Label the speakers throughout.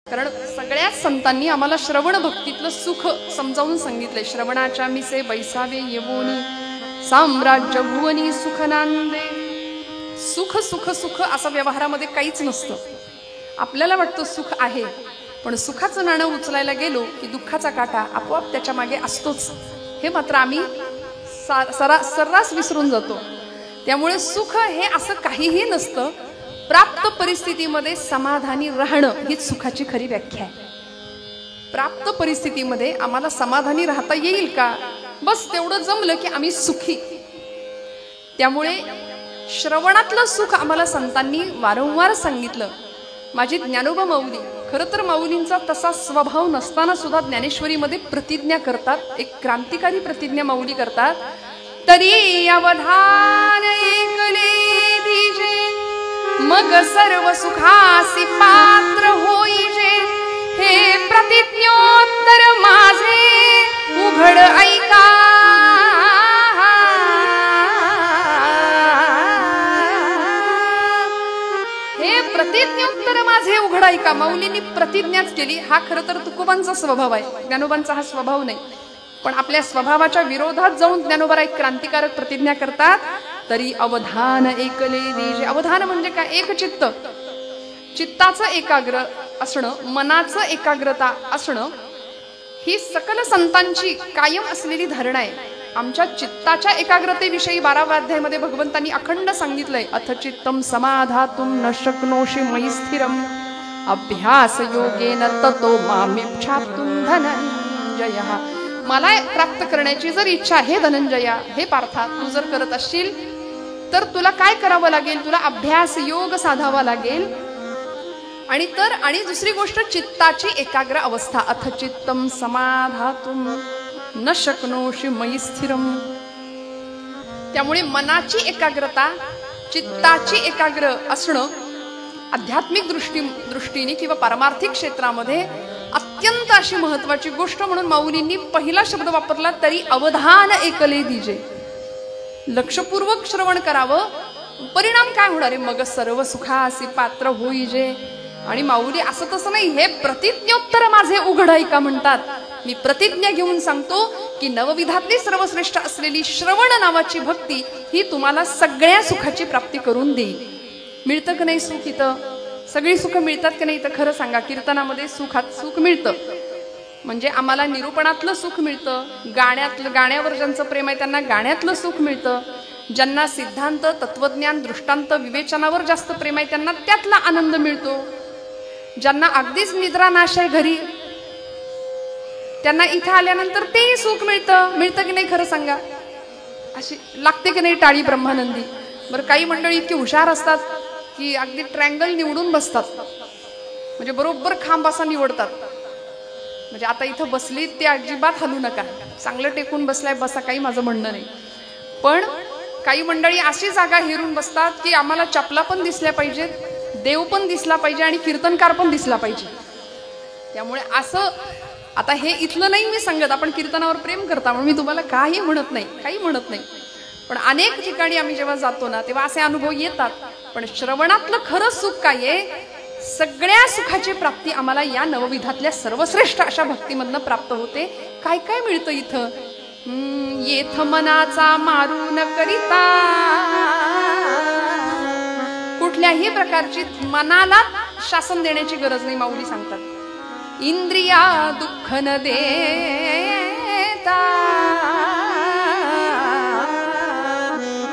Speaker 1: कारण सगळ्याच संतांनी आम्हाला श्रवण भक्तीतलं सुख समजावून सांगितलंय. श्रवणाच्या मिसे बैसावे येवोनी साम्राज्य भुवनी सुख नांदे. सुख सुख सुख असं व्यवहारामध्ये काहीच नसतं. आपल्याला वाटतं सुख आहे, पण सुखाचं नाणं उचलायला गेलो की दुःखाचा काटा आपोआप त्याच्या मागे असतोच. हे मात्र आम्ही सर्रास विसरून जातो. त्यामुळे सुख हे असं काहीही नसतं. प्राप्त परिस्थितीमध्ये समाधानी राहणं हीच सुखाची खरी व्याख्या आहे. प्राप्त परिस्थितीमध्ये आम्हाला समाधानी राहता येईल का, बस तेवढं जमलं की आम्ही सुखी. त्यामुळे श्रवणातलं सुख आम्हाला संतांनी वारंवार सांगितलं. माझी ज्ञानोबा माऊली, खरं तर माऊलींचा तसा स्वभाव नसताना सुद्धा ज्ञानेश्वरीमध्ये प्रतिज्ञा करतात. एक क्रांतिकारी प्रतिज्ञा माऊली करतात. तरी अवधान ऐकले दिजे मग सर्व सुखासी पात्र होईजे. हे प्रतिज्ञोत्तर माझे उघड ऐका. हे प्रतिज्ञोत्तर माझे उघड ऐका. माऊलींनी प्रतिज्ञाच केली. हा खरं तर तुकोबांचा स्वभाव आहे, ज्ञानोबांचा हा स्वभाव नाही. पण आपल्या स्वभावाच्या विरोधात जाऊन ज्ञानोबा एक क्रांतिकारक प्रतिज्ञा करतात. तरी अवधान ऐकले दिजे. अवधान म्हणजे काय? एक चित्त, चित्ताचं एकाग्र असणं, मनाचं एकाग्रता असणं ही सकल संतांची कायम असलेली धारणा आहे. आमच्या चित्ताच्या एकाग्रतेविषयी 12व्या अध्यायामध्ये भगवंतांनी अखंड सांगितलंय. अथ चित्तम समाधातुम न शक्नोषि मयि स्थिरम अभ्यास योगेन ततो मामेच्छाप्तुं धनंजयः. मला प्राप्त करण्याची जर इच्छा आहे धनंजया, हे पार्था, तू जर करत असशील तर तुला काय करावं लागेल? तुला अभ्यास योग साधावा लागेल. आणि दुसरी गोष्ट चित्ताची एकाग्र अवस्था. अथ चित्तम समाधातुम न शक्नोषि मयि स्थिरम. त्यामुळे मनाची एकाग्रता, चित्ताची एकाग्र असणं आध्यात्मिक दृष्टीने किंवा पारमार्थिक क्षेत्रामध्ये अत्यंत अशी महत्वाची गोष्ट म्हणून माऊलींनी पहिला शब्द वापरला. तरी अवधान ऐकले दिजे. लक्षपूर्वक श्रवण करावं. परिणाम काय होणार आहे? मग सर्व सुखासी पात्र होईजे. आणि माऊली असं तसं नाही, हे प्रतिज्ञोत्तर माझे उघड ऐका म्हणतात. मी प्रतिज्ञा घेऊन सांगतो की नवविधातली सर्वश्रेष्ठ असलेली श्रवण नावाची भक्ती ही तुम्हाला सगळ्या सुखाची प्राप्ती करून देईल. मिळतं का नाही सुख इथं? सगळी सुख मिळतात की नाही? तर खरं सांगा. कीर्तनामध्ये सुख मिळतं, म्हणजे आम्हाला निरूपणातलं सुख मिळतं. गाण्यावर ज्यांचं प्रेम आहे त्यांना गाण्यातलं सुख मिळतं. ज्यांना सिद्धांत, तत्वज्ञान, दृष्टांत, विवेचनावर जास्त प्रेम आहे त्यांना त्यातला आनंद मिळतो. ज्यांना अगदीच निद्रा नाश आहे घरी, त्यांना इथं आल्यानंतर तेही सुख मिळतं की नाही? खरं सांगा. अशी लागते की नाही टाळी ब्रह्मानंदी? बरं, काही मंडळी इतकी हुशार असतात की अगदी ट्रँगल निवडून बसतात, म्हणजे बरोबर खांब असा निवडतात. म्हणजे आता इथं बसली ते अजिबात हलू नका, चांगलं टेकून बसलाय बसा, काही माझं म्हणणं नाही. पण काही मंडळी अशी जागा हेरून बसतात की आम्हाला चपला पण दिसल्या पाहिजेत, देव पण दिसला पाहिजे आणि कीर्तनकार पण दिसला पाहिजे. त्यामुळे असं आता हे इथलं नाही मी सांगत, आपण कीर्तनावर प्रेम करता म्हणून मी तुम्हाला काही म्हणत नाही. पण अनेक ठिकाणी आम्ही जेव्हा जातो ना तेव्हा असे अनुभव येतात. पण श्रवणातलं खरं सुख काय आहे? सगळ्या सुखाची प्राप्ती आम्हाला या नवविधातल्या सर्वश्रेष्ठ अशा भक्तीमधनं प्राप्त होते. काय काय मिळतं इथं? येथ मनाचा मारू न करिता. कुठल्याही प्रकारची मनाला शासन देण्याची गरज नाही. माऊली सांगतात इंद्रिया दुःख न देता.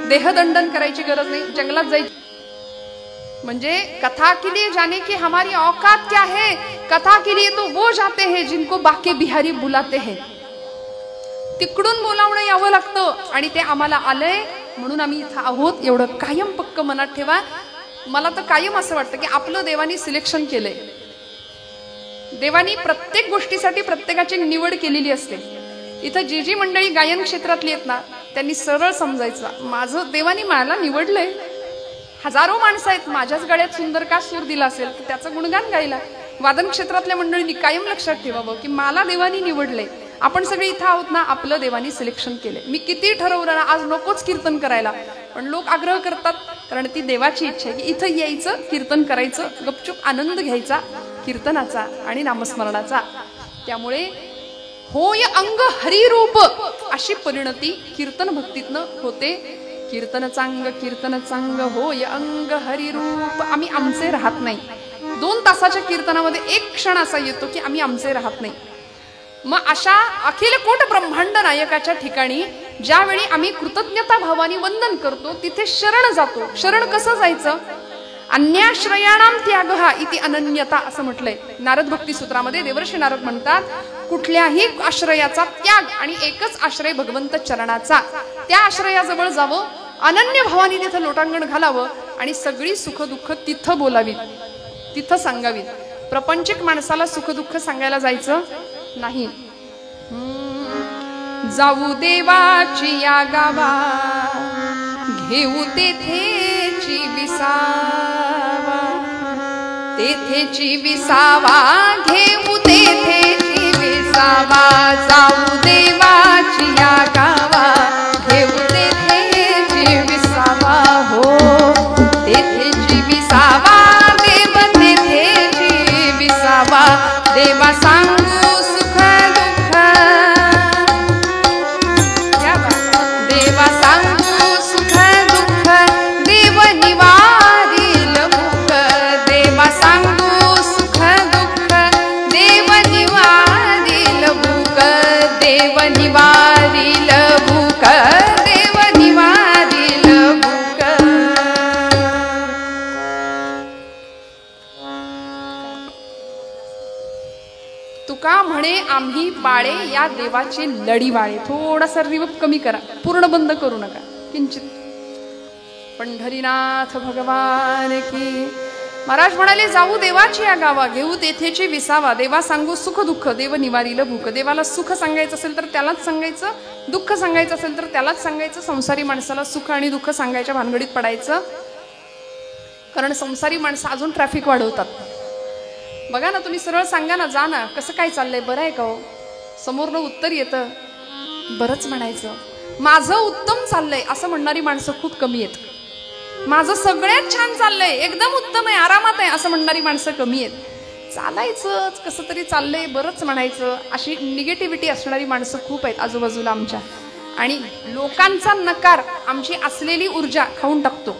Speaker 1: देहदंडन करायची गरज नाही, जंगलात जायची. म्हणजे कथा के लिए जाने की हमारी औकात क्या है? कथा के लिए तो वो जाते हैं जिनको बाके बिहारी बुलाते हैं. तिकडून बोलावणं यावं लागतं आणि ते आम्हाला आलंय म्हणून आम्ही इथं आहोत. एवढं कायम पक्क मनात ठेवा. मला तर कायम असं वाटतं की आपलं देवानी सिलेक्शन केलंय. देवानी प्रत्येक गोष्टीसाठी प्रत्येकाची निवड केलेली असते. इथं जी मंडळी गायन क्षेत्रातली आहेत ना त्यांनी सरळ समजायचं, माझं देवानी मला निवडलंय. हजारो माणसं आहेत, माझ्याच गळ्यात सुंदर का सूर दिला असेल तर त्याचं गुणगान गायला. वादन क्षेत्रातल्या मंडळींनी कायम लक्षात ठेवावं की मला देवानी निवडलंय. आपण सगळे इथं आहोत ना, आपलं देवानी सिलेक्शन केलंय. मी किती ठरवलं ना आज नकोच कीर्तन करायला, पण लोक आग्रह करतात कारण ती देवाची इच्छा आहे की इथं यायचं, कीर्तन करायचं, गपचूप आनंद घ्यायचा कीर्तनाचा आणि नामस्मरणाचा. त्यामुळे होय अंग हरिरूप अशी परिणती कीर्तन भक्तीतनं होते. कीर्तन चांग होय अंग हरिरूप. आम्ही आमचे राहत नाही. 2 तासाच्या कीर्तनामध्ये एक क्षण असा येतो की आम्ही आमचे राहत नाही. मग अशा अखिल कोट ब्रह्मांड नायकाच्या ठिकाणी ज्यावेळी आम्ही कृतज्ञता भावाने वंदन करतो तिथे शरण जातो. शरण कसं जायचं? अन्याश्रयाणाम त्यागः इति अनन्यता असं म्हटलंय नारद भक्ती सूत्रामध्ये. देवर्षी नारद म्हणतात कुठल्याही आश्रयाचा त्याग आणि एकच आश्रय भगवंत चरणाचा. त्या आश्रयाजवळ जावं, अनन्य भावाने तिथं लोटांगण घालावं आणि सगळी सुखदुःख तिथं बोलावीत, तिथं सांगावीत. प्रपंचिक माणसाला सुखदुःख सांगायला जायचं नाही. जाऊ देवाची या गावा, घेऊ तेथेची विसावा, तेथेची विसावा, घेऊ तेथेची विसावा. जाऊ देवाची या गावा, घेऊ तेथेची विसावा. हो तेथेची विसावा, देव तेथेची विसावा. देवा सांगू सुख दुःख, देवा सांगू सुख दुःख, देव निवारील भूक. देवा सांगू सुख दुःख, देव निवारील भूक. देव निवारील भूक, देव निवारील भूक. तुका म्हणे आम्ही बाळे या देवाचे लढीवाळे. थोडासा रिवर्ब कमी करा, पूर्ण बंद करू नका, किंचित. पंढरीनाथ भगवान की. महाराज म्हणाले जाऊ देवाची या गावा, घेऊ तेथेची विसावा. देवा सांगू सुख दुःख, देव निवारील भूक. देवाला सुख सांगायचं असेल तर त्यालाच सांगायचं, दुःख सांगायचं असेल तर त्यालाच सांगायचं. संसारी माणसाला सुख आणि दुःख सांगायच्या भानगडीत पडायचं, कारण संसारी माणसं अजून ट्रॅफिक वाढवतात. बघा ना, तुम्ही सरळ सांगा ना, जा ना, कसं काय चाललंय, बरं आहे का हो? समोरनं उत्तर येतं, बरंच म्हणायचं. माझं उत्तम चाललंय असं म्हणणारी माणसं खूप कमी आहेत. माझं सगळ्यात छान चाललंय, एकदम उत्तम आहे, आरामात आहे असं म्हणणारी माणसं कमी आहेत. चालायचंच, कसं तरी चाललंय, बरंच म्हणायचं, अशी निगेटिव्हिटी असणारी माणसं खूप आहेत आजूबाजूला आमच्या. आणि लोकांचा नकार आमची असलेली ऊर्जा खाऊन टाकतो.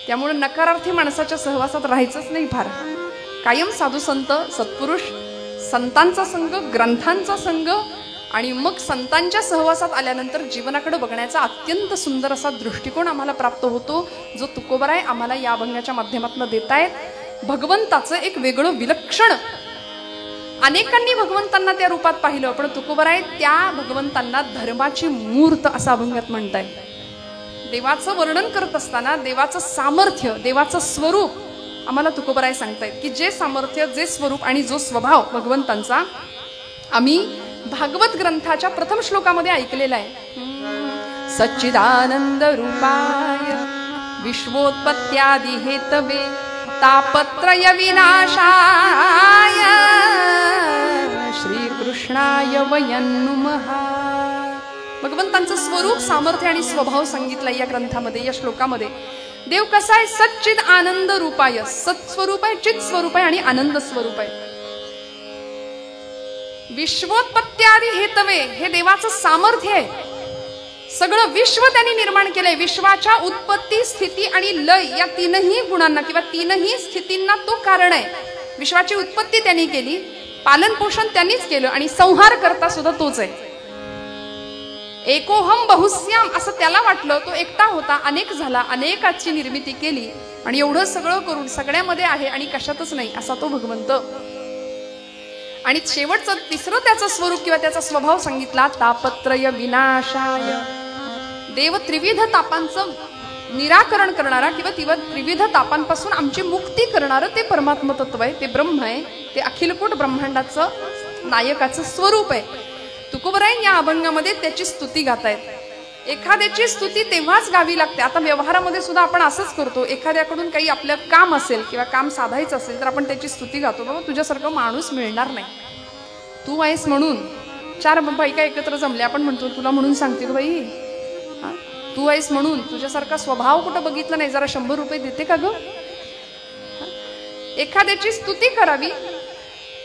Speaker 1: त्यामुळे नकारार्थी माणसाच्या सहवासात राहायचंच नाही. फार कायम साधू संत सत्पुरुष संतांचा संग, ग्रंथांचा संग, आणि मग संतांच्या सहवासात आल्यानंतर जीवनाकडे बघण्याचा अत्यंत सुंदर असा दृष्टिकोन आम्हाला प्राप्त होतो, जो तुकोबराय आम्हाला या अभंगाच्या माध्यमातून देतायत. भगवंताचं एक वेगळं विलक्षण, अनेकांनी भगवंतांना त्या रूपात पाहिलं, पण तुकोबराय त्या भगवंतांना धर्माची मूर्त असं अभंगात म्हणताय. देवाचं वर्णन करत असताना देवाचं सामर्थ्य, देवाचं स्वरूप आम्हाला तुकोबराय सांगतायत की जे सामर्थ्य, जे स्वरूप आणि जो स्वभाव भगवंतांचा आम्ही भागवत ग्रंथाच्या प्रथम श्लोकामध्ये ऐकलेला आहे. सच्चिदानंद रूपाय विश्वोत्पत्त्यादि हेतवे तापत्रय विनाशाय श्रीकृष्णाय वयं नमः. भगवंतांचं स्वरूप, सामर्थ्य आणि स्वभाव सांगितलं या ग्रंथामध्ये, या श्लोकामध्ये. देव कसा आहे? सच्चिद आनंद रूपाय. सत्स्वरूप आहे, चित स्वरूप आहे आणि आनंद स्वरूप आहे. विश्वोत्पत्त्यादि हेतवे हे देवाचं सामर्थ्य आहे. सगळं विश्व त्यांनी निर्माण केलंय. विश्वाच्या उत्पत्ती, स्थिती आणि लय या तीनही गुणांना किंवा तीनही स्थितींना तो कारण आहे. विश्वाची उत्पत्ती त्यांनी केली, पालन पोषण त्यांनीच केलं आणि संहार करता सुद्धा तोच आहे. एकोहम बहुस्याम असं त्याला वाटलं, तो एकटा होता, अनेक झाला, अनेकाची निर्मिती केली आणि एवढं सगळं करून सगळ्यामध्ये आहे आणि कशातच नाही असा तो भगवंत. आणि शेवटचं तिसरं त्याचं स्वरूप किंवा त्याचा स्वभाव सांगितला, तापत्रय विनाशाय. देव त्रिविध तापांचं निराकरण करणारा किंवा त्रिविध तापांपासून आमची मुक्ती करणारं ते परमात्म तत्व आहे, ते ब्रह्म आहे, ते अखिलकोट ब्रह्मांडाचं नायकाचं स्वरूप आहे. तुकोबराय या अभंगामध्ये त्याची स्तुती गातायत. एखाद्याची स्तुती तेव्हाच गावी लागते. आता व्यवहारामध्ये सुद्धा आपण असंच करतो. एखाद्याकडून काही आपलं काम असेल किंवा काम साधायचं असेल तर आपण त्याची स्तुती गातो. बाबा तुझ्यासारखं माणूस मिळणार नाही, तू आहेस म्हणून. 4 बायका एकत्र जमल्या, आपण म्हणतो तुला म्हणून सांगते बाई, तू आहेस म्हणून तुझ्यासारखा स्वभाव कुठं बघितला नाही, जरा 100 रुपये देते का ग? एखाद्याची स्तुती करावी.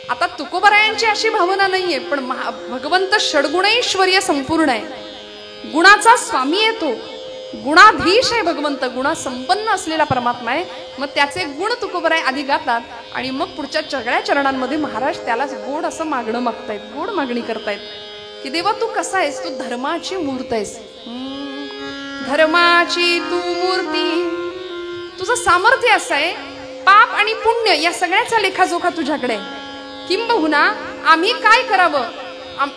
Speaker 1: आता तुकोबरायांची अशी भावना नाहीये, पण भगवंत षड्गुणैश्वर्य संपूर्ण आहे, गुणाचा स्वामी आहे, तो गुणाधीश आहे भगवंत, गुणा संपन्न असलेला परमात्मा आहे. मग त्याचे गुण तुकोबराय आधी गातात आणि मग पुढच्या सगळ्या चरणांमध्ये महाराज त्यालाच गोड असं मागणं मागतायत, गोड मागणी करतायत की देवा तू कसा आहेस, तू धर्माची मूर्त आहेस, धर्माची तू मूर्ती, तुझं सामर्थ्य असं आहे, पाप आणि पुण्य या सगळ्याचा लेखाजोखा तुझ्याकडे आहे. किंबहुना आम्ही काय करावं,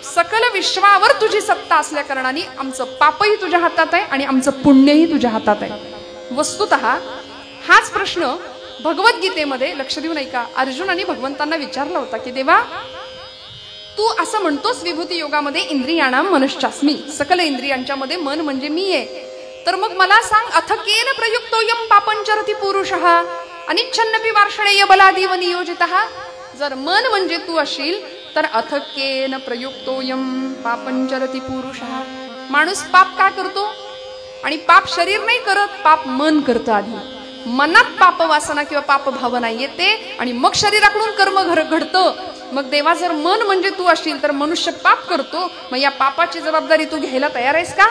Speaker 1: सकल विश्वावर तुझी सत्ता असल्या कारणाने आमचं पापही तुझ्या हातात आहे आणि आमचं पुण्यही तुझ्या हातात आहे. वस्तुतः हाच प्रश्न भगवद्गीतेमध्ये लक्ष देऊन ऐका, अर्जुनाने भगवंतांना विचारला होता की देवा तू असं म्हणतोस विभूती योगामध्ये इंद्रियाणाम मनश्चास्मी, सकल इंद्रियांच्या मध्ये मन म्हणजे मी आहे, तर मग मला सांग अथकेन प्रयुक्तोयम पापंचरति पुरुषः अनिच्छन्नपि वार्षणेय बलादीव नियोजितः. जर मन म्हणजे तू असशील तर अथकेन प्रयुक्तोयम पापंचरति पुरुषः. माणूस पाप का करतो, आणि पाप शरीर नाही करत, पाप मन करतं. आधी मनात पाप वासना किंवा पाप भावना येते आणि मग शरीराकडून कर्म घडतं. मग देवा जर मन म्हणजे तू असशील तर मनुष्य पाप करतो, मग या पापाची जबाबदारी तू घ्यायला तयार आहेस का?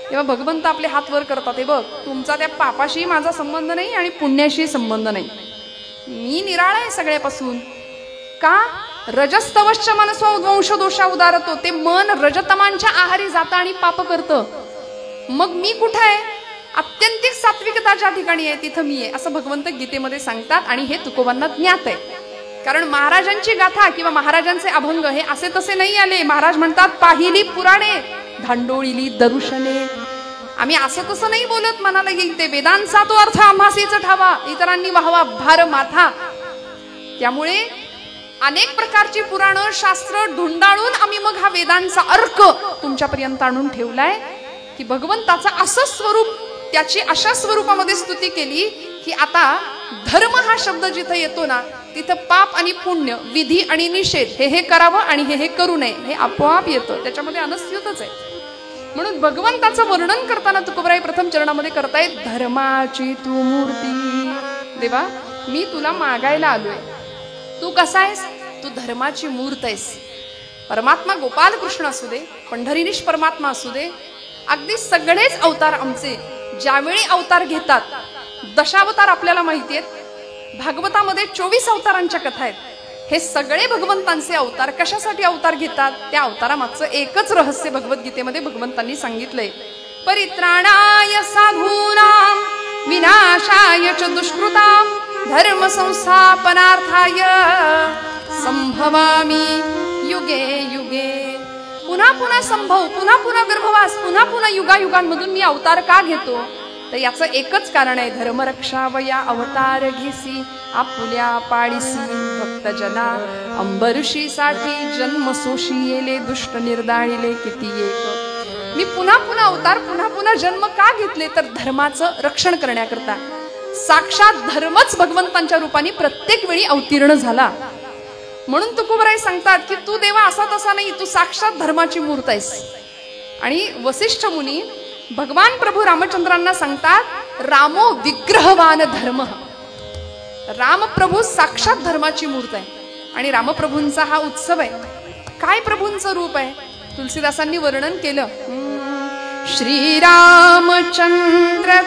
Speaker 1: तेव्हा भगवंत आपले हात वर करतात, हे बघ तुमचा त्या पापाशी माझा संबंध नाही आणि पुण्याशी संबंध नाही, मी निराळा आहे सगळ्यापासून. का? रजस्तवश्च मनसो वंश दोषा उदारतो, ते मन रजतमांच्या आहारी जातं आणि पाप करतं. मग मी कुठे आहे? अत्यंतिक सात्विकताच्या ठिकाणी आहे, तिथं मी आहे, असं भगवंत गीतेमध्ये सांगतात. आणि हे तुकोबांना ज्ञात आहे, कारण महाराजांची गाथा किंवा महाराजांचे अभंग हे असे तसे नाही आले. महाराज म्हणतात पाहिली पुराणे धांडोळीली दरुशने. आम्ही असं तसं नाही बोलत, मनाला येईल ते वेदांचा तो अर्थ आम्हासीच ठावा, इतरांनी वाहवा भार माथा. त्यामुळे अनेक प्रकारची पुराणं शास्त्र ढुंडाळून आम्ही मग हा वेदांचा अर्क तुमच्यापर्यंत आणून ठेवलाय की भगवंताचं असं स्वरूप, त्याची अशा स्वरूपामध्ये स्तुती केली की आता धर्म हा शब्द जिथं येतो ना तिथं पाप आणि पुण्य, विधी आणि निषेध, हे करावं आणि हे करू नये, हे आपोआप येतं, त्याच्यामध्ये अनस्यूतच आहे. म्हणून भगवंताचं वर्णन करताना तुकोबराय प्रथम चरणामध्ये करतायत धर्माची तू मूर्ती. देवा मी तुला मागायला आलोय, तू कसा आहेस? तू धर्माची मूर्त आहेस. परमात्मा गोपाल कृष्ण असू दे, पंढरीनिश परमात्मा असू दे, अगदी सगळेच अवतार आमचे ज्यावेळी अवतार घेतात, दशावतार आपल्याला माहिती आहेत, भागवतामध्ये 24 अवतारांच्या कथा आहेत. हे सगळे भगवंतांचे अवतार कशासाठी अवतार घेतात? त्या अवतारामागचं एकच रहस्य भगवद्गीतेमध्ये भगवंतांनी सांगितलंय. परित्राणाय साधूनां विनाशाय च दुष्कृतां धर्म संस्थापनार्थाय संभवामी युगे युगे. पुन्हा पुन्हा संभव, पुन्हा पुन्हा गर्भवास, पुन्हा पुन्हा युगायुगांमधून मी अवतार का घेतो? तर याचं एकच कारण आहे, धर्मरक्षावया अवतार घेसी आपुल्या पाळीसी भक्तजना अंबऋषीसाठी जन्म सोशी येले दुष्ट निर्दाळिले किती एक. मी पुन्हा पुन्हा अवतार, पुन्हा पुन्हा जन्म का घेतले? तर धर्माचं रक्षण करण्याकरता. साक्षात धर्मच भगवंतांच्या रूपाने प्रत्येक वेळी अवतीर्ण झाला. म्हणून तुकोबराय सांगतात की तू देवा असा तसा नाही, तू साक्षात धर्माची मूर्त आहेस. आणि वसिष्ठ मुनी भगवान प्रभू रामचंद्रांना सांगतात रामो विग्रहवान धर्म. रामप्रभू साक्षात धर्माची मूर्त आहे आणि रामप्रभूंचा हा उत्सव आहे. काय प्रभूंचं रूप आहे? तुलसीदासांनी वर्णन केलं, श्रीरामचंद्र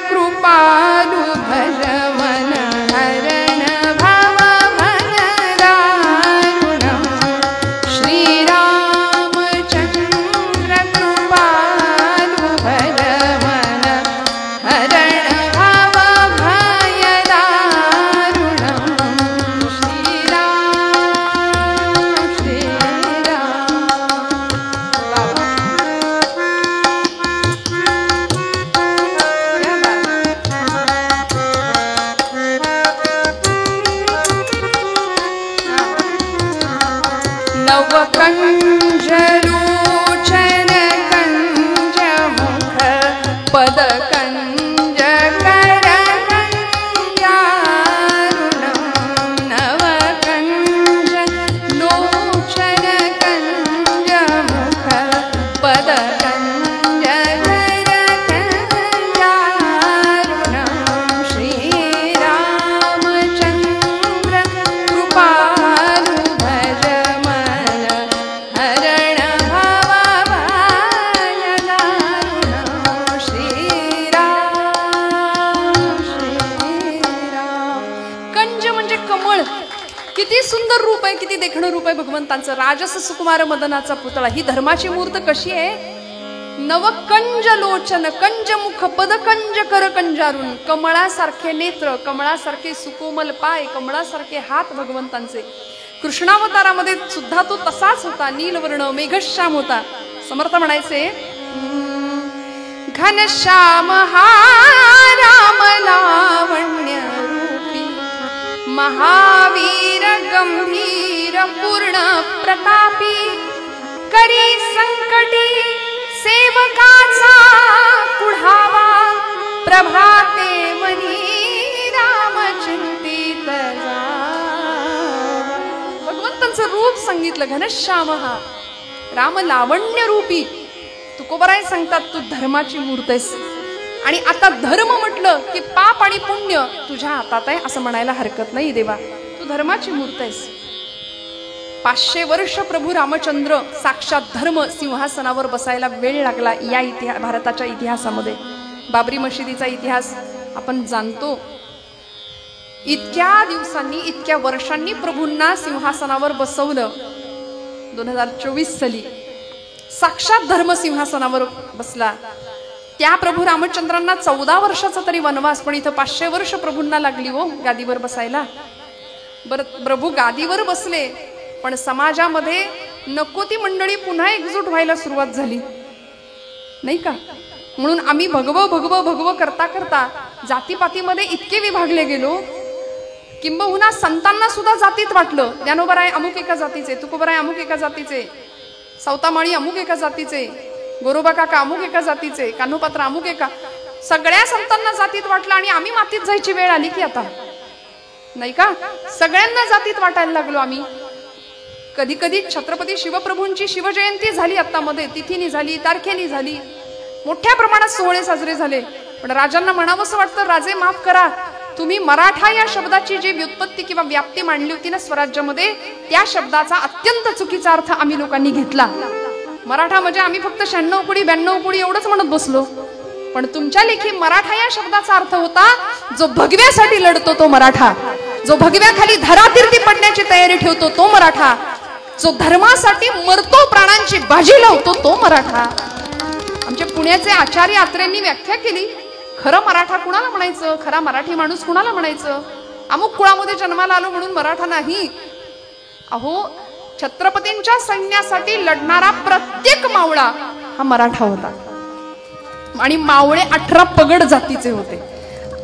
Speaker 1: कृपालु भज मन हरण भव भन दारुणं. श्रीरामचंद्र कृपालु भज मन हरण भव भय दारुणं. श्रीराम नवकंजलोचन कंज मुख पद कंज कर कंजारुणं. नवकंज लोचन कंज मुख पद कंज कर कंजारुणं. आहे, किती देखणं रूप आहे भगवंतांचं. राजस सुकुमार मदनाचा पुतळा, ही धर्माची मूर्त कशी आहे. नवकंज लोचन, कंज मुख, पद कंज कर कंजारून, कमळासारखे नेत्र, कमळासारखे सुकोमल पाय, कमळासारखे हात भगवंतांचे. कृष्णावतारामध्ये सुद्धा तो तसाच होता, नीलवर्ण मेघश्याम होता. समर्थ म्हणायचे, घनश्याम हा राम लावण्य रूपी, महावीर गंभीर पूर्ण प्रतापी, करी संकटी सेवकाचा पुढावा, प्रभाते मनी राम चिंतित जावा. भगवंतांचं रूप सांगितलं, घनश्याम हा राम लावण्य रूपी. तुकोबराय सांगतात, तू धर्माची मूर्त आहेस. आणि आता धर्म म्हटलं की पाप आणि पुण्य तुझ्या हातात आहे असं म्हणायला हरकत नाही देवा. तू धर्माची मूर्त आहेस. 500 वर्ष प्रभू रामचंद्र साक्षात धर्म सिंहासनावर बसायला वेळ लागला. या भारताच्या इतिहासामध्ये बाबरी मशिदीचा इतिहास आपण जाणतो. इतक्या दिवसांनी, इतक्या वर्षांनी प्रभूंना सिंहासनावर बसवलं. 2024 साली साक्षात धर्म सिंहासनावर बसला. त्या प्रभू रामचंद्रांना 14 वर्षाचा तरी वनवास, पण इथं 500 वर्ष प्रभूंना लागली हो गादीवर बसायला. प्रभू गादीवर बसले, पण समाजामध्ये नको ती मंडळी पुन्हा एकजूट व्हायला सुरुवात झाली नाही का. म्हणून आम्ही भगव भगव भगव करता करता जातीपातीमध्ये इतके विभागले गेलो, किंबहुना संतांना सुद्धा जातीत वाटलं. ज्ञानोबराय अमुक एका जातीचे, तुकोबराय अमुक एका जातीचे, सौतामाळी अमुक एका जातीचे, गोरोबा काका अमुक एका जातीचे, कान्होपात्र अमुक एका. सगळ्या संतांना जातीत वाटलं आणि आम्ही मातीत जायची वेळ आली की आता नाही का. सगळ्यांना जातीत वाटायला लागलो आम्ही. कधी कधी छत्रपती शिवप्रभूंची शिवजयंती झाली, आता मध्ये तिथीनी झाली, तारखेनी झाली, मोठ्या प्रमाणात सोहळे साजरे झाले. पण राजांना म्हणावंसं वाटतं, राजे माफ करा, तुम्ही मराठा या शब्दाची जी व्युत्पत्ती किंवा व्याप्ती मांडली होती ना स्वराज्यामध्ये, त्या शब्दाचा अत्यंत चुकीचा अर्थ आम्ही लोकांनी घेतला. मराठा म्हणजे आम्ही फक्त 96 कुडी 92 कुडी एवढंच म्हणत बसलो. पण तुमच्या लेखी मराठा या शब्दाचा अर्थ होता जो भगव्यासाठी लढतो तो मराठा, जो भगव्याखाली धरातीर्थी पडण्याची तयारी ठेवतो तो मराठा, जो धर्मासाठी मरतो, प्राणांची बाजी लावतो तो मराठा. आमचे पुण्याचे आचार्य आत्रेंनी व्याख्या केली, खरं मराठा कुणाला म्हणायचं, खरा मराठी माणूस कुणाला म्हणायचं. अमुक कुळामध्ये जन्माला आलो म्हणून मराठा नाही. अहो, छत्रपतींच्या सैन्यासाठी लढणारा प्रत्येक मावळा हा मराठा होता. आणि मावळे 18 पगड जातीचे होते.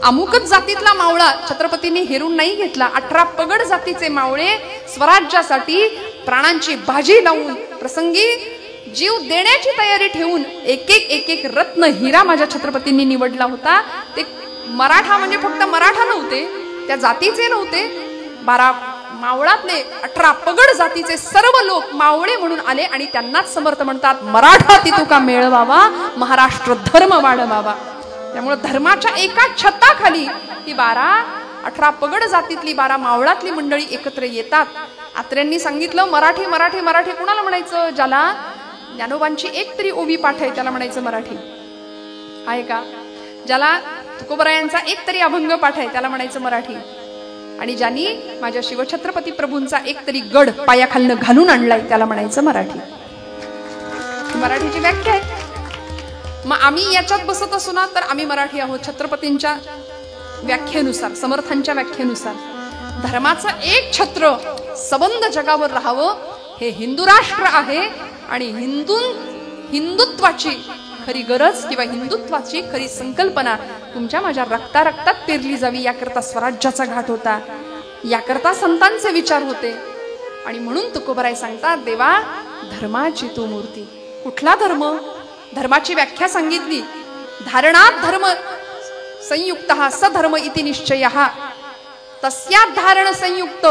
Speaker 1: अमुकच जातीतला मावळा छत्रपतींनी हेरून नाही घेतला. 18 पगड जातीचे मावळे स्वराज्यासाठी प्राणांची बाजी लावून, प्रसंगी जीव देण्याची तयारी ठेवून एक एक रत्न हिरा माझ्या छत्रपतींनी निवडला होता. ते मराठा म्हणजे फक्त मराठा नव्हते, त्या जातीचे नव्हते. 12 मावळातले 18 पगड जातीचे सर्व लोक मावळे म्हणून आले आणि त्यांनाच समर्थ म्हणतात, मराठा तितुका मेळवावा, महाराष्ट्र धर्म वाढवावा. त्यामुळे धर्माच्या एका छताखाली ही 18 पगड जातीतली 12 मावळातली मंडळी एकत्र येतात. आत्र्यांनी सांगितलं, मराठी मराठी मराठी कुणाला म्हणायचं, ज्याला ज्ञानोबांची एक तरी ओवी पाठ आहे त्याला म्हणायचं मराठी, आहे का. ज्याला तुकोबरायांचा एक तरी अभंग पाठ आहे त्याला म्हणायचं मराठी. आणि ज्यांनी माझ्या शिवछत्रपती प्रभूंचा एक तरी गड पायाखालनं घालून आणलाय त्याला म्हणायचं मराठी. मराठीची व्याख्या आहे. मग आम्ही याच्यात बसत असू ना तर आम्ही मराठी आहोत. छत्रपतींच्या व्याख्येनुसार, समर्थांच्या व्याख्येनुसार धर्माचं एक छत्र सबंध जगावर राहावं हे हिंदू राष्ट्र आहे. आणि हिंदुत्वाची खरी गरज किंवा हिंदुत्वाची खरी संकल्पना तुमच्या माझ्या रक्तात पेरली जावी, याकरता स्वराज्याचा घाट होता, याकरता संतांचे विचार होते. आणि म्हणून तुकोबराय सांगतात, देवा धर्माची तू मूर्ती. कुठला धर्म, धर्माची व्याख्या सांगितली, धारणात धर्म संयुक्त सधर्म इति निश्चय, तस्या धारण संयुक्त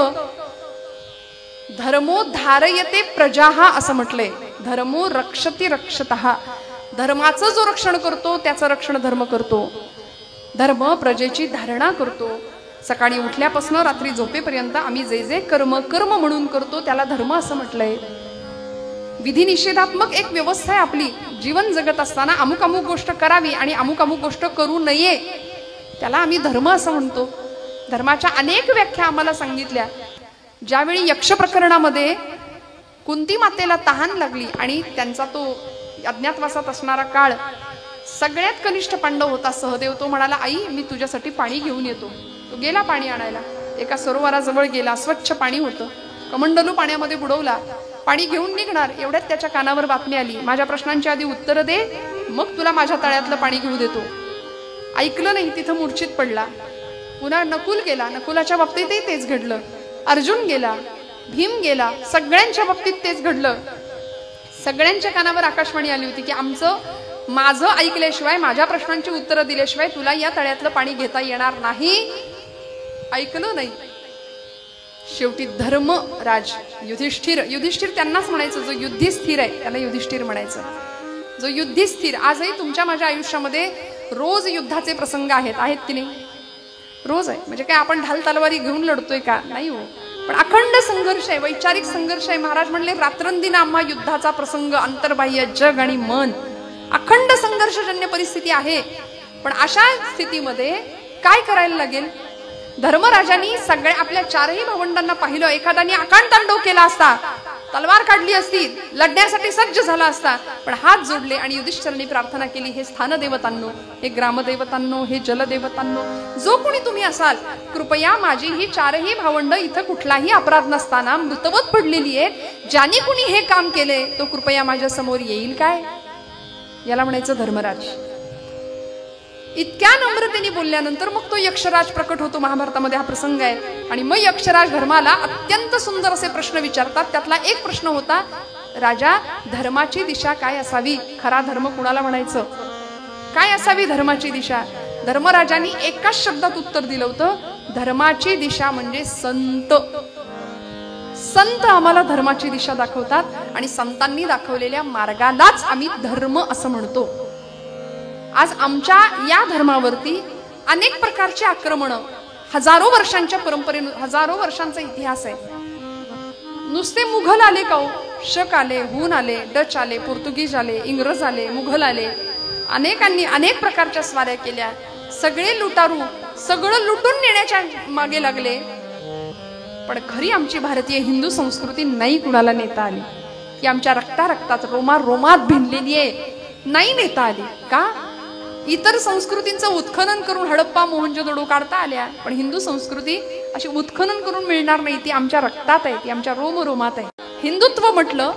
Speaker 1: धर्मो धारयते प्रजाहा असं म्हटलंय. धर्मो रक्षति रक्षतः, धर्माचं जो रक्षण करतो त्याचं रक्षण धर्म करतो. धर्म प्रजेची धारणा करतो. सकाळी उठल्यापासून रात्री झोपेपर्यंत आम्ही जे जे कर्म कर्म म्हणून करतो त्याला धर्म असं म्हटलंय. विधी निषेधात्मक एक व्यवस्था आहे आपली. जीवन जगत असताना अमुक अमुक गोष्ट करावी आणि अमुक अमुक गोष्ट करू नये त्याला आम्ही धर्म असं म्हणतो. धर्माच्या अनेक व्याख्या आम्हाला सांगितल्या. ज्यावेळी यक्ष प्रकरणामध्ये कुंती मातेला तहान लागली आणि त्यांचा तो अज्ञातवासात असणारा काळ, सगळ्यात कनिष्ठ पांडव होता सहदेव. तो म्हणाला, आई मी तुझ्यासाठी पाणी घेऊन येतो. तो गेला पाणी आणायला. एका सरोवराजवळ गेला, स्वच्छ पाणी होतं. कमंडलू पाण्यामध्ये बुडवला, पाणी घेऊन निघणार. एवढ्यात त्याच्या कानावर बातमी आली, माझ्या प्रश्नांची आधी उत्तर दे, मग तुला माझ्या तळ्यातलं पाणी घेऊ देतो. ऐकलं नाही, तिथं मूर्छित पडला. पुन्हा नकुल गेला, नकुलाच्या बाबतीतही तेच घडलं. अर्जुन गेला, भीम गेला, सगळ्यांच्या बाबतीत तेच घडलं. सगळ्यांच्या कानावर आकाशवाणी आली होती की माझं ऐकल्याशिवाय, माझ्या प्रश्नांची उत्तरं दिल्याशिवाय तुला या तळ्यातलं पाणी घेता येणार नाही. ऐकलं नाही. शेवटी धर्मराज युधिष्ठिर त्यांनाच म्हणायचं, जो युद्धी स्थिर आहे त्याला युधिष्ठिर म्हणायचं. जो युद्धी स्थिर. आजही तुमच्या माझ्या आयुष्यामध्ये रोज युद्धाचे प्रसंग आहेत की नाही? रोज आहे. म्हणजे काय आपण ढाल तलवारी घेऊन लढतोय का? नाही हो. पण अखंड संघर्ष आहे, वैचारिक संघर्ष आहे. महाराज म्हणले, रात्रंदिन आम्हा युद्धाचा प्रसंग, अंतर्बाह्य जग आणि मन, अखंड संघर्षजन्य परिस्थिती आहे. पण अशा स्थितीमध्ये काय करायला लागेल? धर्मराजांनी सगळ्या आपल्या चारही भावंडांना पाहिलं. एखाद्याने आकांडतांडव केला असता, तलवार काढली असती, लढण्यासाठी सज्ज झाला असता, पण हात जोडले आणि युधिष्ठिरांनी प्रार्थना केली, हे स्थानदेवतांनो, हे ग्रामदेवतांनो, हे जलदेवतांनो, जो कोणी तुम्ही असाल, कृपया माझी ही चारही भावंड इथं कुठलाही अपराध नसताना मृतवत पडलेली आहेत, ज्याने कुणी हे काम केले तो कृपया माझ्या समोर येईल काय? याला म्हणायचं धर्मराज. इतक्या नम्रतेने बोलल्यानंतर मग तो यक्षराज प्रकट होतो. महाभारतामध्ये हा प्रसंग आहे. आणि मग यक्षराज धर्माला अत्यंत सुंदर असे प्रश्न विचारतात. त्यातला एक प्रश्न होता, राजा, धर्माची दिशा काय असावी? खरा धर्म कुणाला म्हणायचं? काय असावी धर्माची दिशा? धर्मराजांनी एकाच शब्दात उत्तर दिलं होतं, धर्माची दिशा म्हणजे संत. संत आम्हाला धर्माची दिशा दाखवतात आणि संतांनी दाखवलेल्या मार्गालाच आम्ही धर्म असं म्हणतो. आज आमच्या या धर्मावरती अनेक प्रकारचे आक्रमण, हजारो वर्षांच्या परंपरेने, हजारो वर्षांचा इतिहास आहे. नुसते मुघल आले का? शक आले, हुन आले, डच आले, पोर्तुगीज आले, इंग्रज आले, मुघल आले. अनेकांनी अनेक प्रकारच्या स्वाऱ्या केल्या. सगळे लुटारू सगळं लुटून नेण्याच्या मागे लागले. पण खरी आमची भारतीय हिंदू संस्कृती नाही कुणाला नेता आली. की आमच्या रक्तात रोमात भिनलेली आहे, नाही नेता आली. का? इतर संस्कृतींचं उत्खनन करून हडप्पा मोहनजोदडो काढता आल्या, पण हिंदू संस्कृती अशी उत्खनन करून मिळणार नाही. ती आमच्या रक्तात आहे, ती आमच्या रोमरोमात आहे. हिंदुत्व म्हटलं,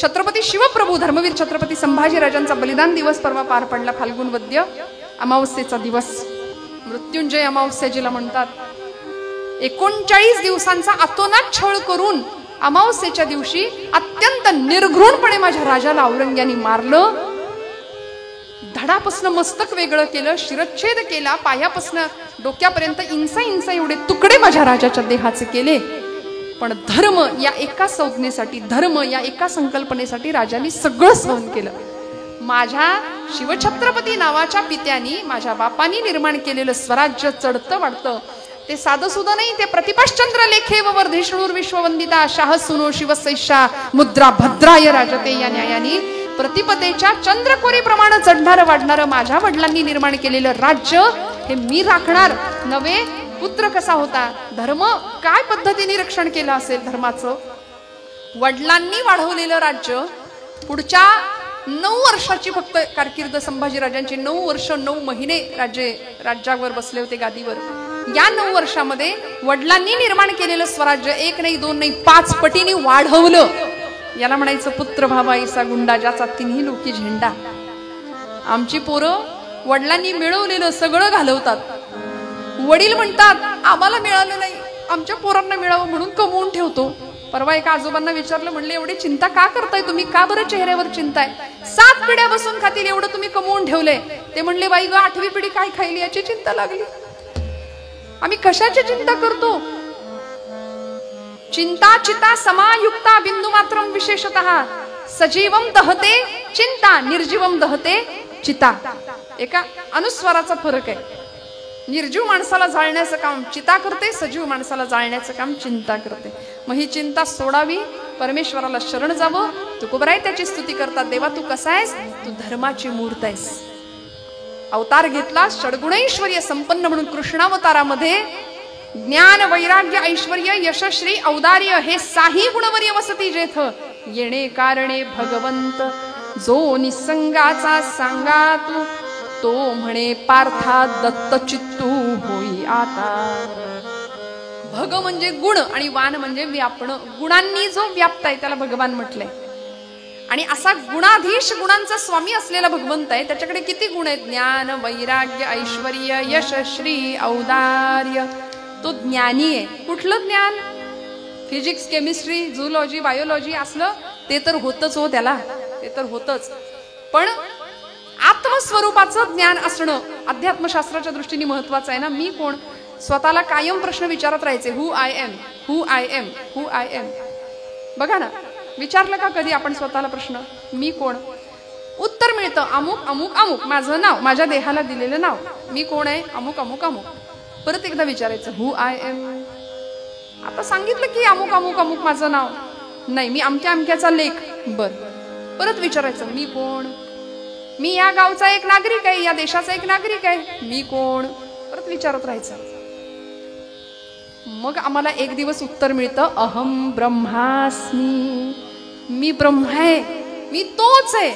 Speaker 1: छत्रपती शिवप्रभू धर्मवीर छत्रपती संभाजीराजांचा बलिदान दिवस परवा पार पडला. फाल्गुन वद्य अमावस्येचा दिवस, मृत्युंजय अमावस्या जिला म्हणतात. 39 दिवसांचा अतोनात छळ करून अमावस्येच्या दिवशी अत्यंत निर्घृणपणे माझ्या राजाला औरंग्याने मारलं. धडापासनं मस्तक वेगळं केलं, शिरच्छेद केला, पायापासनं डोक्यापर्यंत इंचा एवढे तुकडे माझ्या राजाच्या देहाचे केले. पण धर्म या एका संज्ञेसाठी, धर्म या एका संकल्पनेसाठी राजाने सगळं सहन केलं. माझ्या शिवछत्रपती नावाच्या पित्यानी, माझ्या बापानी निर्माण केलेलं स्वराज्य चढतं वाढतं. ते साधं सुद्धा नाही, ते प्रतिपाश्चंद्र लेखे व वर्धिष्णूर विश्ववंदिता शाह सुनो शिवसैषा मुद्रा भद्राय राजते या न्यायानी प्रतिपदेच्या चंद्रकोरी प्रमाणे चढणारं वाढणारं माझ्या वडिलांनी निर्माण केलेलं राज्य हे मी राखणार नव्हे. पुत्र कसा होता? धर्म काय पद्धतीने रक्षण केलं असेल धर्माचं? वडिलांनी वाढवलेलं राज्य. पुढच्या 9 वर्षाची फक्त कारकीर्द संभाजीराजांची, 9 वर्ष 9 महिने राज्यावर बसले होते गादीवर. या 9 वर्षामध्ये वडिलांनी निर्माण केलेलं स्वराज्य 1 नाही 2 नाही 5 पटीने वाढवलं. याला म्हणायचं पुत्र भावाईसा गुंडा, ज्याचा तिन्ही लोकी झेंडा. आमची पोरं वडिलांनी मिळवलेलं सगळं घालवतात. वडील म्हणतात आम्हाला मिळालं नाही, आमच्या पोरांना मिळावं म्हणून कमवून ठेवतो. परवा एका आजोबांना विचारलं, म्हणले एवढी चिंता का करताय तुम्ही? का बरं चेहऱ्यावर चिंता आहे? 7 पिढ्या बसून खातील एवढं तुम्ही कमवून ठेवलंय. ते म्हणले बाई ग, 8वी पिढी काय खायली याची चिंता लागली. आम्ही कशाची चिंता करतो? चिंता चिता समायुक्ता बिंदू मात्रम विशेषतः सजीवम दहते चिंता, निर्जीवम दहते चिता. एका अनुस्वाराचा फरक आहे. निर्जीव माणसाला जाळण्याचं काम चिता करते, सजीव माणसाला जाळण्याचं काम चिंता करते. मग ही चिंता सोडावी, परमेश्वराला शरण जावं. तुकोबराय त्याची स्तुती करतात, देवा तू कसा आहेस? तू धर्माची मूर्त आहेस. अवतार घेतला षडगुणैश्वर्य संपन्न म्हणून कृष्णावतारामध्ये ज्ञान वैराग्य ऐश्वर्य यशश्री औदार्य हे साही गुणवर्य वसती जेथ येणे कारणे भगवंत जो निसंगाचा सांगा तू तो म्हणे पार्था दत्त चित्तू होई आता. भग म्हणजे गुण आणि वान म्हणजे व्यापण. गुणांनी जो व्याप्त आहे त्याला भगवान म्हटलंय. आणि असा गुणाधीश गुणांचा स्वामी असलेला भगवंत आहे. त्याच्याकडे किती गुण आहेत? ज्ञान वैराग्य ऐश्वर्य यश श्री औदार्य. तो ज्ञानी आहे. कुठलं ज्ञान? फिजिक्स केमिस्ट्री झूलॉजी बायोलॉजी असलं ते तर होतच हो, त्याला ते तर होतच. पण आत्मस्वरूपाचं ज्ञान असणं अध्यात्मशास्त्राच्या दृष्टीने महत्वाचं आहे ना. मी कोण? स्वतःला कायम प्रश्न विचारत राहायचे. Who I am, who I am, who I am. बघा ना, विचारलं का कधी आपण स्वतःला प्रश्न, मी कोण? उत्तर मिळतं अमुक अमुक अमुक, माझं नाव, माझ्या देहाला दिलेलं नाव. मी कोण आहे? अमुक अमुक अमुक. परत एकदा विचारायचं हु आय एम. आता सांगितलं की अमुक अमुक अमुक माझं नाव. नाही, मी अमक्या अमक्याचा लेख. बर. परत विचारायचं मी कोण? मी या गावचा एक नागरिक आहे, या देशाचा एक नागरिक आहे. मी कोण? परत विचारत राहायचं. मग आम्हाला एक दिवस उत्तर मिळतं अहम ब्रह्मास्मी. मी ब्रह्म आहे, मी तोच आहे,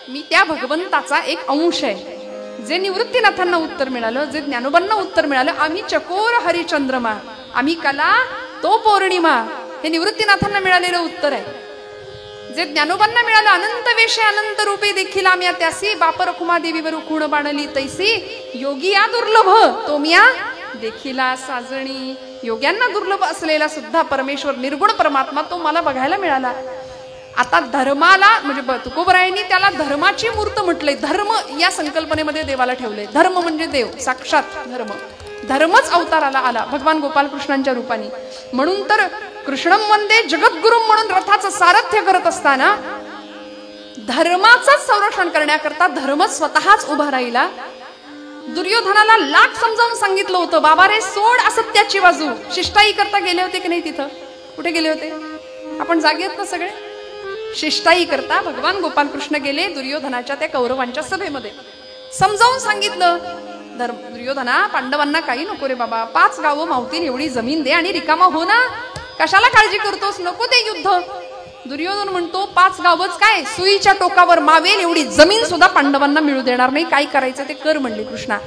Speaker 1: मी त्या भगवंताचा एक अंश आहे. जे निवृत्तीनाथांना उत्तर मिळालं, जे ज्ञानोबांना उत्तर मिळालं, आम्ही चकोर हरिचंद्रमा, आम्ही कला तो पौर्णिमा, हे निवृत्तीनाथांना मिळालेलं उत्तर आहे. जे ज्ञानोबांना मिळालं अनंत वेशे अनंत रूपे देखील आम्ही त्यासी बाप रखुमा देवीवर खुण बाणली तैसी योगी या दुर्लभ तो मिया देखिला साजणी. योग्यांना दुर्लभ असलेला सुद्धा परमेश्वर निर्गुण परमात्मा तो मला बघायला मिळाला. आता धर्माला म्हणजे तुकोबरायांनी त्याला धर्माची मूर्त म्हटलंय. धर्म या संकल्पनेमध्ये देवाला ठेवलंय. धर्म म्हणजे देव, साक्षात धर्म. धर्मच अवताराला आला भगवान गोपालकृष्णांच्या रूपाने. म्हणून तर कृष्णम वंदे जगद्गुरु म्हणून रथाचं सारथ्य करत असताना धर्माचंच संरक्षण करण्याकरता धर्मच स्वतःच उभा राहिला. दुर्योधनाला लाख समजावून सांगितलं होतं, बाबा रे सोड असत्याची बाजू. शिष्टाई करता गेले होते की नाही? तिथं कुठे गेले होते? आपण जागे आहेत ना सगळे? शिष्टाई करता भगवान गोपालकृष्ण गेले दुर्योधनाच्या त्या कौरवांच्या सभेमध्ये. समजावून सांगितलं, दुर्योधना पांडवांना काही नको रे बाबा, 5 गावं मावतील एवढी जमीन दे आणि रिकामा हो ना. कशाला काळजी करतोस? नको ते युद्ध. दुर्योधन म्हणतो 5 गावच काय, सुईच्या टोकावर मावेल एवढी जमीन सुद्धा पांडवांना मिळू देणार नाही. काय करायचं ते कर म्हणले कृष्णा.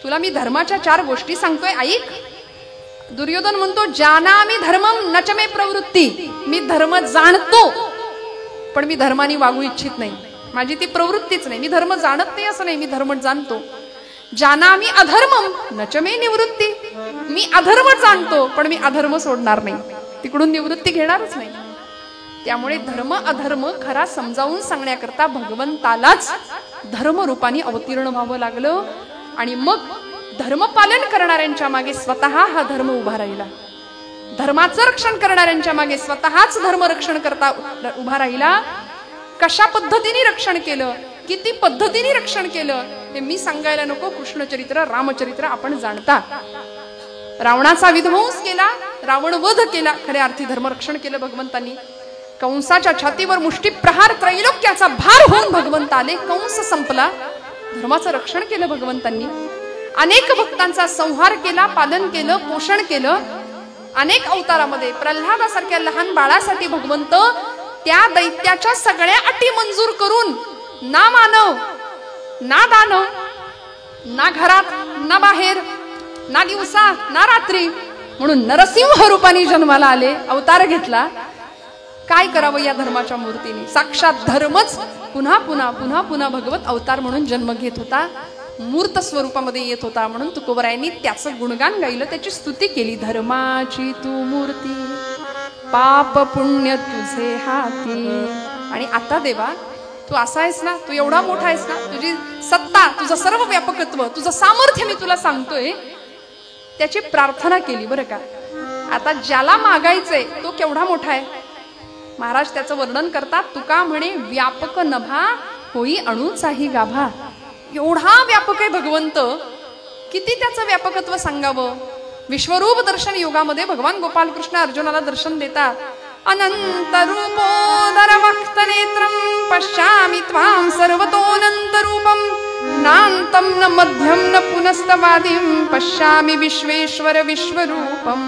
Speaker 1: तुला मी धर्माच्या 4 गोष्टी सांगतोय, ऐक. दुर्योधन म्हणतो जानामि धर्मम नच मे प्रवृत्ती. मी धर्म जाणतो पण मी धर्माने वागू इच्छित नाही. माझी ती प्रवृत्तीच नाही. मी धर्म जाणत नाही असं नाही, मी धर्म जाणतो. जानामि अधर्मम नच मे निवृत्ती. मी अधर्म जाणतो पण मी अधर्म सोडणार नाही, तिकडून निवृत्ती घेणारच नाही. त्यामुळे धर्म अधर्म खरा समजावून सांगण्याकरता भगवंतालाच धर्म रूपाने अवतीर्ण व्हावं लागलं. आणि मग धर्म पालन करणाऱ्यांच्या मागे स्वतः हा धर्म उभा राहिला. धर्माचं रक्षण करणाऱ्यांच्या मागे स्वतःच धर्म रक्षण करता उभा राहिला. कशा पद्धतीने रक्षण केलं, किती पद्धतीने रक्षण केलं हे मी सांगायला नको. कृष्णचरित्र रामचरित्र आपण जाणता. रावणाचा विध्वंस केला, रावण वध केला, खऱ्या अर्थी धर्मरक्षण केलं भगवंतांनी. कंसाच्या छातीवर मुष्टी प्रहार त्रैलोक्याचा भार होऊन भगवंत आले. कंस संपला, धर्माचं रक्षण केलं भगवंतांनी. अनेक भक्तांचा संहार केला, पालन केलं, पोषण केलं. अनेक अवतारामध्ये प्रल्हादासारख्या लहान बाळासाठी भगवंत त्या दैत्याच्या सगळ्या अटी मंजूर करून ना मानव ना दानव, ना घरात ना बाहेर, ना दिवसा ना रात्री म्हणून नरसिंह रूपाने जन्माला आले, अवतार घेतला. काय करावं या धर्माच्या मूर्तीने? साक्षात धर्मच पुन्हा पुन्हा पुन्हा पुन्हा भगवत अवतार म्हणून जन्म घेत होता, मूर्त स्वरूपामध्ये येत होता. म्हणून तुकोबरायांनी त्याचं गुणगान गायलं, त्याची स्तुती केली. धर्माची तू मूर्ती पाप पुण्य तुझे हाती. आणि आता देवा तू असा आहेस ना, तू एवढा मोठा आहेस ना, तुझी सत्ता, तुझं सर्व व्यापकत्व, तुझं सामर्थ्य मी तुला सांगतोय, त्याची प्रार्थना केली. बरं का, आता ज्याला मागायचंय तो केवढा मोठा आहे महाराज त्याचं वर्णन करतात. तुका म्हणे व्यापक नभा होई अणुचाही गाभा. एवढा व्यापक आहे भगवंत, किती त्याचं व्यापकत्व सांगावं. विश्वरूप दर्शन योगामध्ये भगवान गोपालकृष्ण अर्जुनाला दर्शन देतात. अनंत रूपोदर वक्त नेत्रम पश्यामि त्वां सर्वतोऽनंत रूपम नान्तं न मध्यं न पुनस्तवादिं पश्यामि विश्वेश्वर विश्वरूपम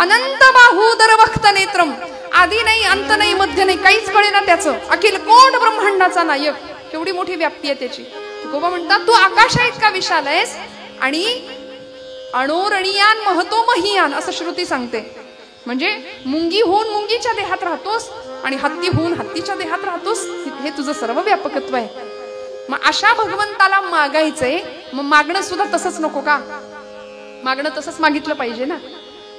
Speaker 1: अनंत बाहूदर वक्त नेत्रम. आधी नाही, अंत नाही, मध्य नाही, काहीच कळेना त्याचं. अखिल कोट ब्रह्मांडाचा नायक. केवढी मोठी व्याप्ती आहे त्याची. तुकोबा म्हणतात तू आकाश आहे इतका विशाल आहेस आणि अणोरणीयान महतो महियान असं श्रुती सांगते. म्हणजे मुंगी होऊन मुंगीच्या देहात राहतोस आणि हत्ती होऊन हत्तीच्या देहात राहतोस. हे तुझं सर्व व्यापकत्व आहे. मग अशा भगवंताला मागायचंय. मग मागणं सुद्धा तसंच नको का? मागणं तसंच मागितलं पाहिजे ना.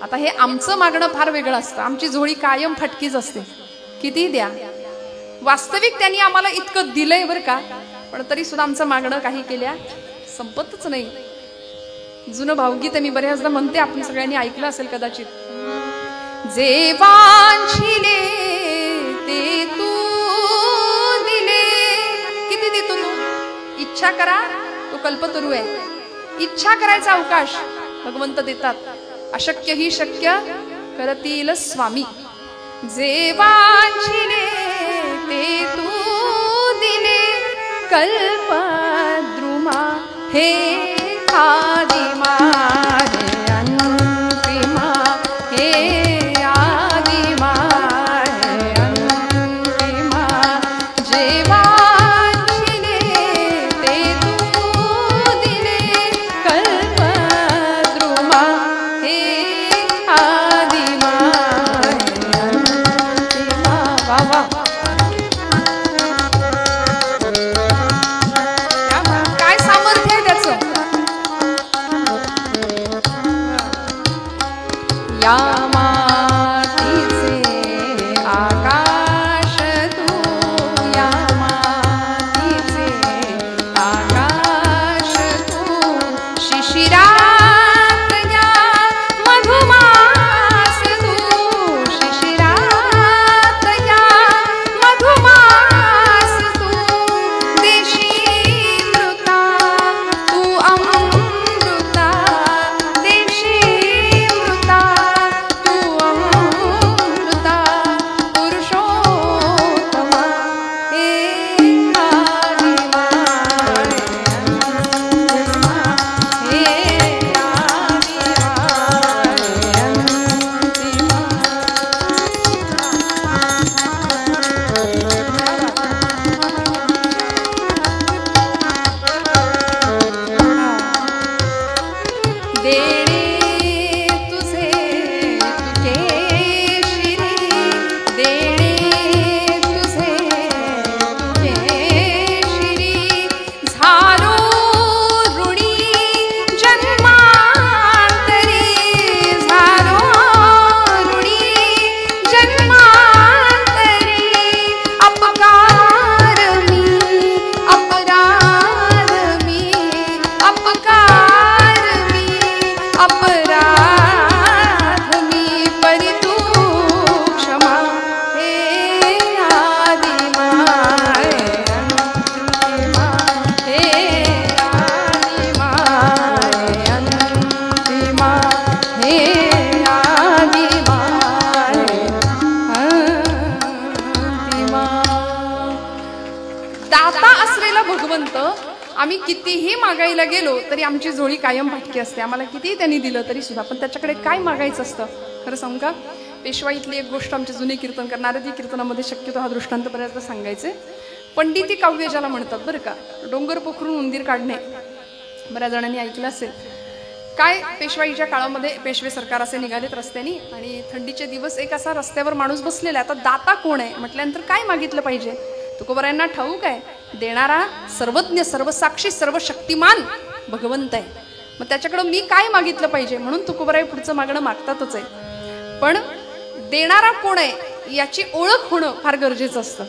Speaker 1: आता हे आमचं मागणं फार वेगळं असतं. आमची झोळी कायम फटकीच असते. किती द्या. वास्तविक त्यांनी आम्हाला इतकं दिलंय बरं का, पण तरी सुद्धा आमचं मागणं काही केल्या संपतच नाही. जुनं भावगीत मी बऱ्याचदा म्हणते, आपण सगळ्यांनी ऐकलं असेल कदाचित. जे वांछिले ते तू दिले. किती देतो तू? इच्छा करा तो कल्पतरू आहे. इच्छा करायचा अवकाश भगवंत देतात. अशक्य ही शक्य करतील स्वामी. जे वांछिले ते तू दिले कल्पद्रुमा हे आदिमा हे अंतिमा हे आदिमा हे अंतिमा. जे वांछिले ते तू दिले कल्पद्रुमा हे आदिमा हे अंतिमा. वा वा. काय सामर्थ्य आहे त्याचं. या मातीचे आकाश तू, या मातीचे आकाश तू. शिशिरात या मधुमास तू, शिशिरात या मधुमास तू. देशी मृता तू अमृता, देशी मृता तू अमृता. पुरुषोत्तमा हे आदिमा हे आदिमा हे अंतिमा. देणे तुझे तुके श्री, देणे तुझे तुके श्री. झालो ऋणी जन्मांतरी, झालो ऋणी जन्मांतरी. अपकार मी अपराध मी, अपकार मी अपराध मी. परी तू क्षमा हे आदिमा हे अंतिमा हे आदिमा हे अंतिमा हे आदिमा हे अंतिमा. दाता असलेला भगवंत आम्ही कितीही मागायला गेलो तरी आमची झोळी कायम फाटकी असते. आम्हाला कितीही त्यांनी दिलं तरी सुद्धा. पण त्याच्याकडे काय मागायचं असतं खरं सांगू का? पेशवाईतली एक गोष्ट आमचे जुने कीर्तन करणारे, ती कीर्तनामध्ये शक्यतो हा दृष्टांत बऱ्याचदा सांगायचे. पंडिती काव्य ज्याला म्हणतात बरं का. डोंगर पोखरून उंदीर काढणे बऱ्याच जणांनी ऐकलं असेल. काय पेशवाईच्या काळामध्ये पेशवे सरकार असे निघालेत रस्त्यानी आणि थंडीचे दिवस. एक असा रस्त्यावर माणूस बसलेला आहे. आता दाता कोण आहे म्हटल्यानंतर काय मागितलं पाहिजे? तुकोबारायांना ठाऊक आहे देणारा सर्वज्ञ सर्वसाक्षी सर्वशक्तिमान भगवंत आहे. मग त्याच्याकडं मी काय मागितलं पाहिजे? म्हणून तुकोबाराय पुढचं मागणं मागतातच आहे. पण देणारा कोण आहे याची ओळख होणं फार गरजेचं असतं.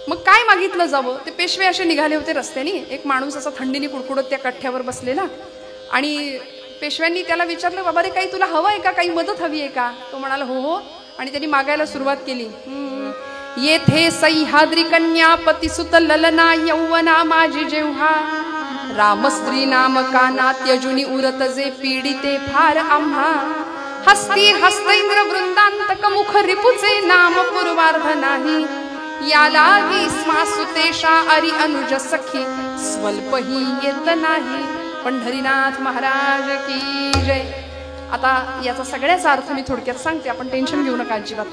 Speaker 1: मग काय मागितलं जावं? ते पेशवे असे निघाले होते रस्त्याने. एक माणूस असा थंडीने कुडकुडत त्या कठ्ठ्यावर बसलेला आणि पेशव्यांनी त्याला विचारलं, बाबा रे काही तुला हवं आहे का, काही मदत हवी आहे का? तो म्हणाला हो हो. आणि त्यांनी मागायला सुरुवात केली. येथे सह्याद्री कन्या पतिसुत ललना यौवना माझी जेव्हा, रामस्त्री नामका नात्यजुनी उरत जे पीडिते फार आम्हा. हस्ती हस्तेंद्र वृंदांतक मुख रिपुचे नाम पूर्वार्ध नाही. या लागी स्मासुतेशा अरि अनुज सखी स्वल्पही येत नाही. पंढरीनाथ महाराज की जय. आता याचा सगळ्याचा अर्थ मी थोडक्यात सांगते, आपण टेन्शन घेऊ नका अजिबात.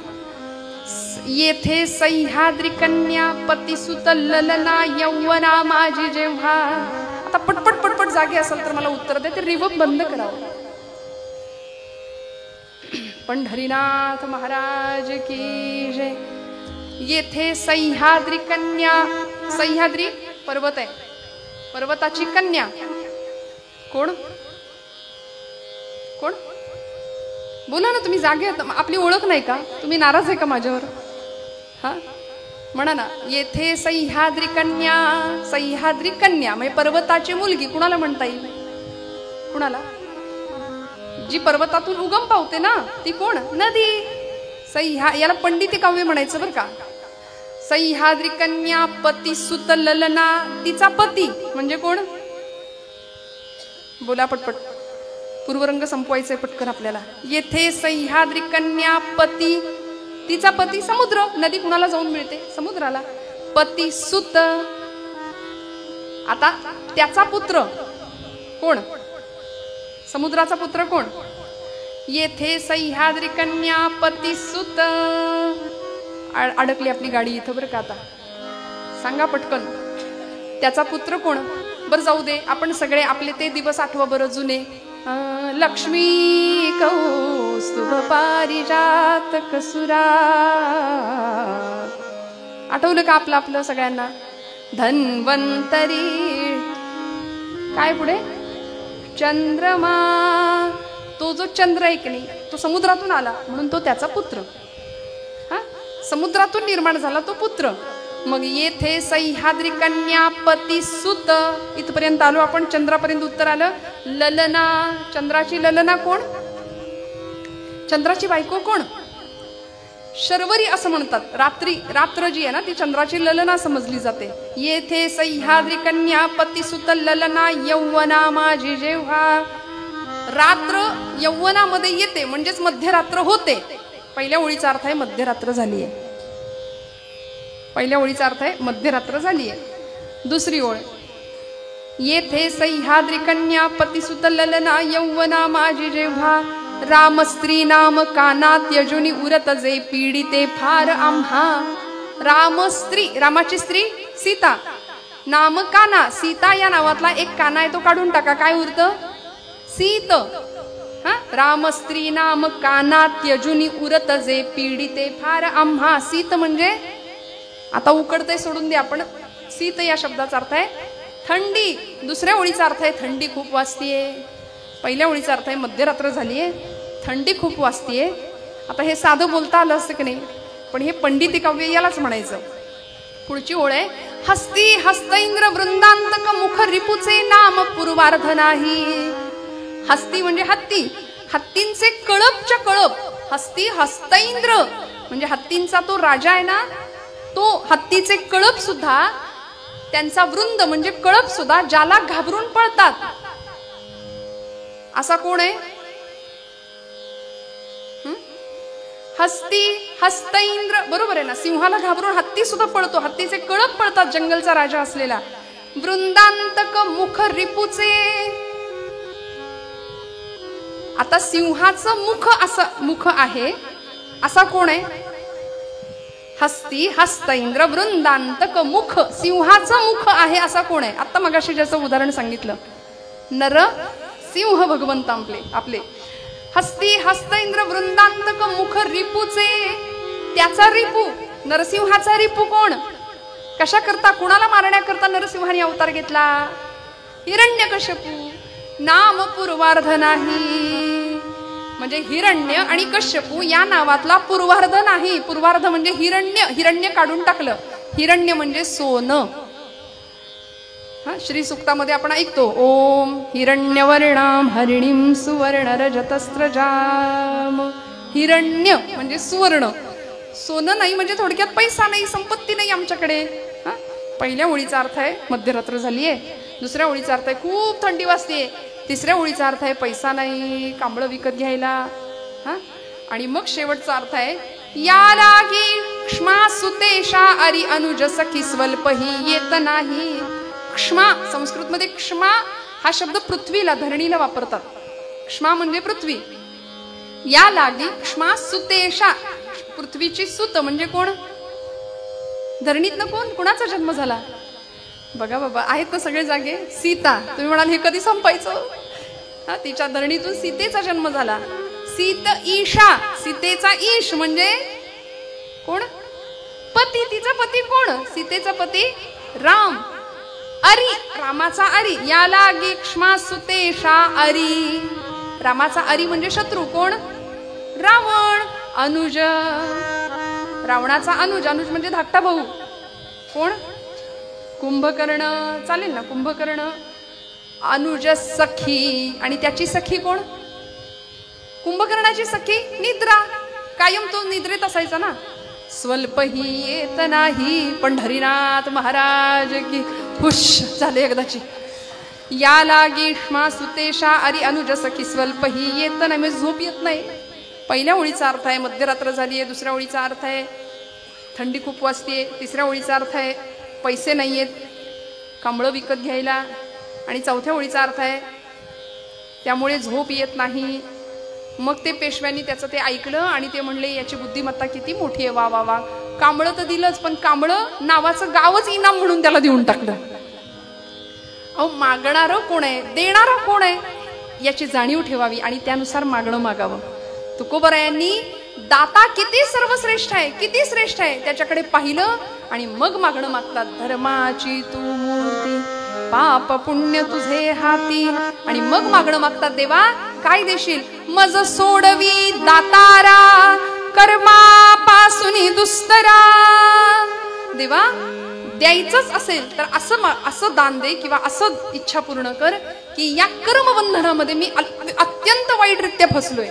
Speaker 1: येथे सह्याद्री कन्या पतिसुत ललना यौवना माझी जेव्हा. आता पटपट पटपट जागे असेल तर मला उत्तर दे, ते रिवर्ब बंद करावं. पंढरीनाथ महाराज की जय. येथे सह्याद्री कन्या, सह्याद्री पर्वत आहे, पर्वताची कन्या कोण कोण बोला ना, तुम्ही जागे आहात, आपली ओळख नाही का? तुम्ही नाराज आहे का माझ्यावर? हा म्हणा ना. येथे सह्याद्री कन्या, सह्याद्री कन्या म्हणजे पर्वताची मुलगी. कुणाला म्हणता येईल? कुणाला? जी पर्वतातून उगम पावते ना, ती कोण? नदी. याला पंडिती काव्य म्हणायचं बरं का. सह्याद्री कन्या पती सुत ललना, तिचा पती म्हणजे कोण? बोला पटपट, पूर्वरंग संपवायचंय पटकन आपल्याला. येथे सह्याद्री कन्या पती, तिचा पती समुद्र. नदी कुणाला जाऊन मिळते? समुद्राला. पती सुत, आता त्याचा पुत्र कोण? समुद्राचा पुत्र कोण? येथे सह्याद्री कन्या पती सुत. अडकली आपली गाडी इथं बरं का. आता सांगा पटकन, त्याचा पुत्र कोण? बरं जाऊ दे, आपण सगळे आपले ते दिवस आठवा बरं जुने. लक्ष्मी कौस्तुभ पारिजात कसुरा. आठवलं का आपलं आपलं सगळ्यांना? धन्वंतरी, काय पुढे? चंद्रमा. तो जो चंद्र आहे की नाही, तो समुद्रातून आला म्हणून तो त्याचा पुत्र. हा, समुद्रातून निर्माण झाला तो पुत्र. मग येथे सह्याद्री कन्या पती सुत. इथपर्यंत आलो आपण, चंद्रापर्यंत उत्तर आलं. ललना, चंद्राची ललना कोण? चंद्राची बायको कोण? शर्वरी असं म्हणतात. रात्री, रात्र जी आहे ना, ती चंद्राची ललना समजली जाते. येथे सह्याद्री कन्या पती सुत ललना यौवना माझी जेव्हा. रात्र यौवनामध्ये येते म्हणजेच मध्यरात्र होते. पहिल्या ओळीचा अर्थ आहे मध्यरात्र झाली आहे. पहिल्या ओळीचा अर्थ आहे मध्यरात्र झाली आहे. दुसरी ओळ, येथे सह्याद्री कन्या पतिसुत ललना यौवना माझी जेव्हा. राम स्त्री नाम कानात यजुनी उरत जे पीडिते फार आम्हा. राम स्त्री, रामाची स्त्री सीता. नाम काना, सीता या नावातला एक काना आहे तो काढून टाका, काय उरतं? सीत. हा, राम स्त्री नाम कानात यजुनी उरत जे पीडिते फार आम्हा. सीत म्हणजे आता उकडते सोडून दे आपण. सीत या शब्दाचा अर्थ आहे थंडी. दुसऱ्या ओळीचा अर्थ आहे थंडी खूप वाजतीये. पहिल्या ओळीचा अर्थ आहे मध्यरात्र झालीये, थंडी खूप वाजतीये. आता हे साधं बोलता आलं असतं की नाही, पण हे पंडिती काव्य यालाच म्हणायचं. पुढची ओळ आहे, हस्ती हस्तैंद्र वृंदांतक मुख रिपुचे नाम पूर्वार्ध नाही. हस्ती म्हणजे हत्ती, हत्तींचे कळपच्या कळप. हस्ती हस्तैंद्र म्हणजे हत्तींचा तो राजा आहे ना, तो हत्तीचे कळप सुद्धा, त्यांचा वृंद म्हणजे कळप सुद्धा ज्याला घाबरून पळतात, असा कोण आहे? हस्ती हस्तैंद्र, बरोबर आहे ना. सिंहाला घाबरून हत्ती सुद्धा पळतो, हत्तीचे कळप पळतात, जंगलचा राजा असलेला. वृंदांतक मुख रिपुचे. आता सिंहाचं मुख, असं मुख आहे, असा कोण आहे? हस्ती हस्तैंद्र वृंदांतक मुख, सिंहाचं मुख आहे असा कोण आहे? आता मगाशी ज्याचं उदाहरण सांगितलं, नर सिंह भगवंत आपले. हस्ती हस्तैंद्र वृंदांतक मुख रिपुचे. त्याचा रिपू, नरसिंहाचा रिपू कोण? कशा करता, कुणाला मारण्याकरता नरसिंहाने अवतार घेतला? हिरण्यकश्यपू. नाम पूर्वार्ध नाही म्हणजे हिरण्य आणि कश्यपू या नावातला पूर्वार्ध नाही. पूर्वार्ध म्हणजे हिरण्य, हिरण्य काढून टाकलं. हिरण्य म्हणजे सोनं. हा, श्री सूक्तामध्ये आपण ऐकतो, ओम हिरण्यवर्णाम हरिणीम सुवर्ण रजतस्त्रजाम. हिरण्य म्हणजे सुवर्ण, सोनं नाही म्हणजे थोडक्यात पैसा नाही, संपत्ती नाही आमच्याकडे. हा, पहिल्या ओळीचा अर्थ आहे मध्यरात्र झालीये. दुसऱ्या ओळीचा अर्थ आहे खूप थंडी वाजते. तिसऱ्या ओळीचा अर्थ आहे पैसा नाही, कांबळ विकत घ्यायला. हा, आणि मग शेवटचा अर्थ आहे या लागी क्ष्मा सुतेशा अरी अनुज सखी स्वल्पही येत नाही. क्ष्मा, संस्कृतमध्ये क्ष्मा हा शब्द पृथ्वीला, धरणीला वापरतात. क्ष्मा म्हणजे पृथ्वी. या लागी क्ष्मा सुतेशा, पृथ्वीची सुत म्हणजे कोण? धरणीतनं कोण, कुणाचा जन्म झाला? बघा बाबा, आहेत ना सगळे जागे. सीता. तुम्ही म्हणाल हे कधी संपायचं? हा, तिच्या धरणीतून सीतेचा जन्म झाला. सीत ईशा, सीतेचा ईश म्हणजे कोण? पती. तिचा पती कोण? सीतेचा पती राम. अरी, रामाचा अरी. या लागी क्ष्मा सुतेशा अरी. रामाचा अरी म्हणजे शत्रू कोण? रावण. अनुज, रावणाचा अनुज. अनुज म्हणजे धाकटा भाऊ कोण? कुंभकर्ण. चालेल ना, कुंभकर्ण. अनुज सखी, आणि त्याची सखी कोण? कुंभकर्णाची सखी निद्रा. कायम तो निद्रेत असायचा ना. स्वल्पही येत नाही पंढरीनाथ महाराज की. हुश झाले एकदाची. या लागी क्ष्मा सुतेशा अरी अनुज सखी स्वल्पही येत नाही, म्हणजे झोप येत नाही. पहिल्या ओळीचा अर्थ आहे मध्यरात्र झाली आहे. दुसऱ्या ओळीचा अर्थ आहे थंडी खूप वाजते. तिसऱ्या ओळीचा अर्थ आहे पैसे नाही आहेत कांबळं विकत घ्यायला. आणि चौथ्या ओळीचा अर्थ आहे त्यामुळे झोप येत नाही. मग ते पेशव्यांनी त्याचं ते ऐकलं आणि ते म्हणले याची बुद्धिमत्ता किती मोठी आहे, वा वा वा. कांबळं तर दिलंच, पण कांबळं नावाचं गावच इनाम म्हणून त्याला देऊन टाकलं. अहो, मागणारं कोण आहे, देणारं कोण आहे याची जाणीव ठेवावी आणि त्यानुसार मागणं मागावं. तुकोबरायांनी दाता किती सर्वश्रेष्ठ आहे, किती श्रेष्ठ आहे त्याच्याकडे पाहिलं आणि मग मागणं मागतात. धर्माची तू मूर्ती, पाप पुण्य तुझे हाती. आणि मग मागणं मागतात, देवा काय देशील? मज सोडवी दातारा, कर्मापासून दुस्तरा. देवा द्यायचंच असेल तर असं दान दे किंवा असं इच्छा पूर्ण कर की या कर्मबंधनामध्ये मी अत्यंत वाईटरित्या फसलोय.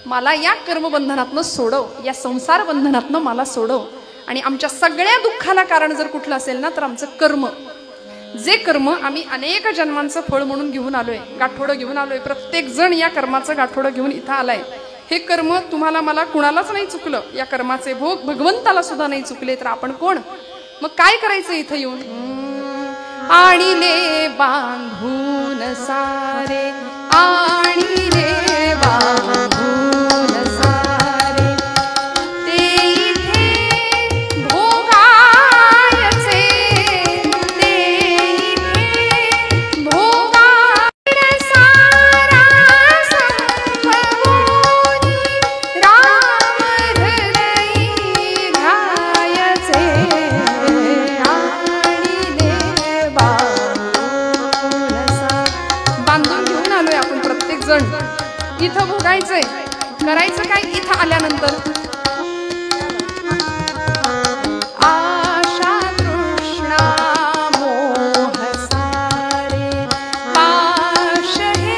Speaker 1: मला या कर्मबंधनातनं सोडव, या संसार बंधनातनं मला सोडव. आणि आमच्या सगळ्या दुःखाला कारण जर कुठलं असेल ना तर आमचं कर्म. जे कर्म आम्ही अनेक जन्मांचं फळ म्हणून घेऊन आलोय, गाठोडं घेऊन आलोय. प्रत्येक जण या कर्माचं गाठोडं घेऊन इथं आलाय. हे कर्म तुम्हाला मला कुणालाच नाही चुकलं. या कर्माचे भोग भगवंताला सुद्धा नाही चुकले तर आपण कोण? मग काय करायचं इथं येऊन? आणिले बांधून सारे, आणिले बांधून सारे, ते इथे भोगायचे, ते इथे भोगायचे. सारा संभवोनी राम हृदयी ध्यायचे. बांधून घेऊन आलोय आपण प्रत्येक जण. इथं भोगायचंय. करायचं काय इथं आल्यानंतर? आशा तृष्णा मोह सारे, पाश हे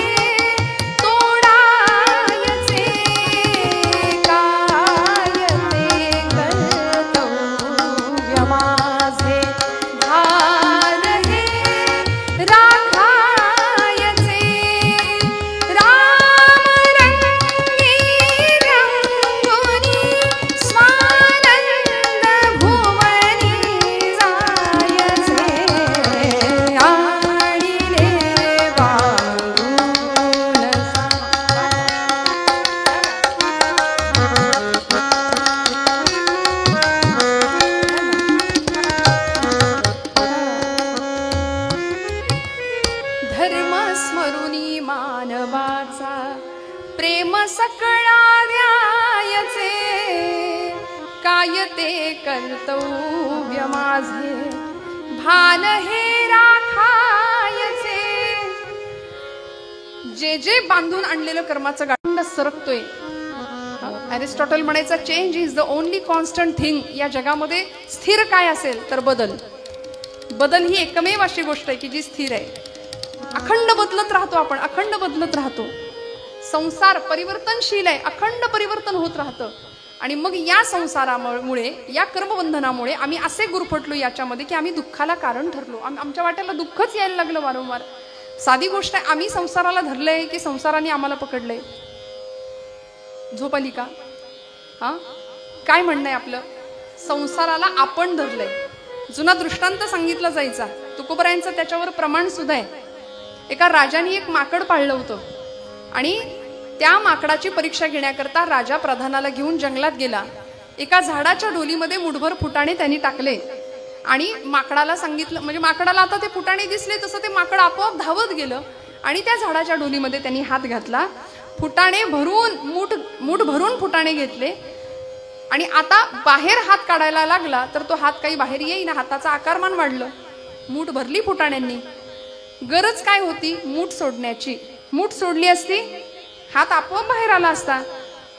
Speaker 1: तोडायचे. काय ते कर्तव्य माझे, भार हे राखायचे. राम रंगी रंगोनी, स्वानंद भुवनी जायचे. आणिले बांधून धर्म स्मरुनी मानवाचा, प्रेम सकळा द्यायचे. काय ते कर्तव्य माझे, भान हे राखायचे. जे जे बांधून आणलेलं कर्माचं गांड सरकतोय. अरिस्टॉटल म्हणायचा, change is the only constant thing. या जगामध्ये स्थिर काय असेल तर बदल. बदल ही एकमेव अशी गोष्ट आहे की जी स्थिर आहे. अखंड बदलत राहतो आपण, अखंड बदलत राहतो. संसार परिवर्तनशील आहे, अखंड परिवर्तन होत राहतं. आणि मग या संसारामुळे, या कर्मबंधनामुळे आम्ही असे गुरफटलो याच्यामध्ये की आम्ही दुःखाला कारण ठरलो. आमच्या वाट्याला दुःखच यायला लागलं वारंवार. साधी गोष्ट आहे, आम्ही संसाराला धरलंय की संसाराने आम्हाला पकडलंय? झोप आली का? हा, काय म्हणणं आहे आपलं? संसाराला आपण धरलंय. जुना दृष्टांत सांगितला जायचा तुकोबरायांचं त्याच्यावर प्रमाण सुद्धा आहे. एका राजाने एक माकड पाळलं होतं आणि त्या माकडाची परीक्षा घेण्याकरता राजा प्रधानाला घेऊन जंगलात गेला. एका झाडाच्या ढोलीमध्ये मुठभर फुटाणे त्यांनी टाकले आणि माकडाला सांगितलं, म्हणजे माकडाला आता ते फुटाणे दिसले तसं ते माकड आपोआप धावत गेलं आणि त्या झाडाच्या ढोलीमध्ये त्यांनी हात घातला. फुटाणे भरून मूठ भरून फुटाणे घेतले आणि आता बाहेर हात काढायला लागला तर तो हात काही बाहेर येईना, हाताचा आकारमान वाढलं. मूठ भरली फुटाण्यांनी. गरज काय होती? मूठ सोडण्याची. मूठ सोडली असती हात आपोआप बाहेर आला असता,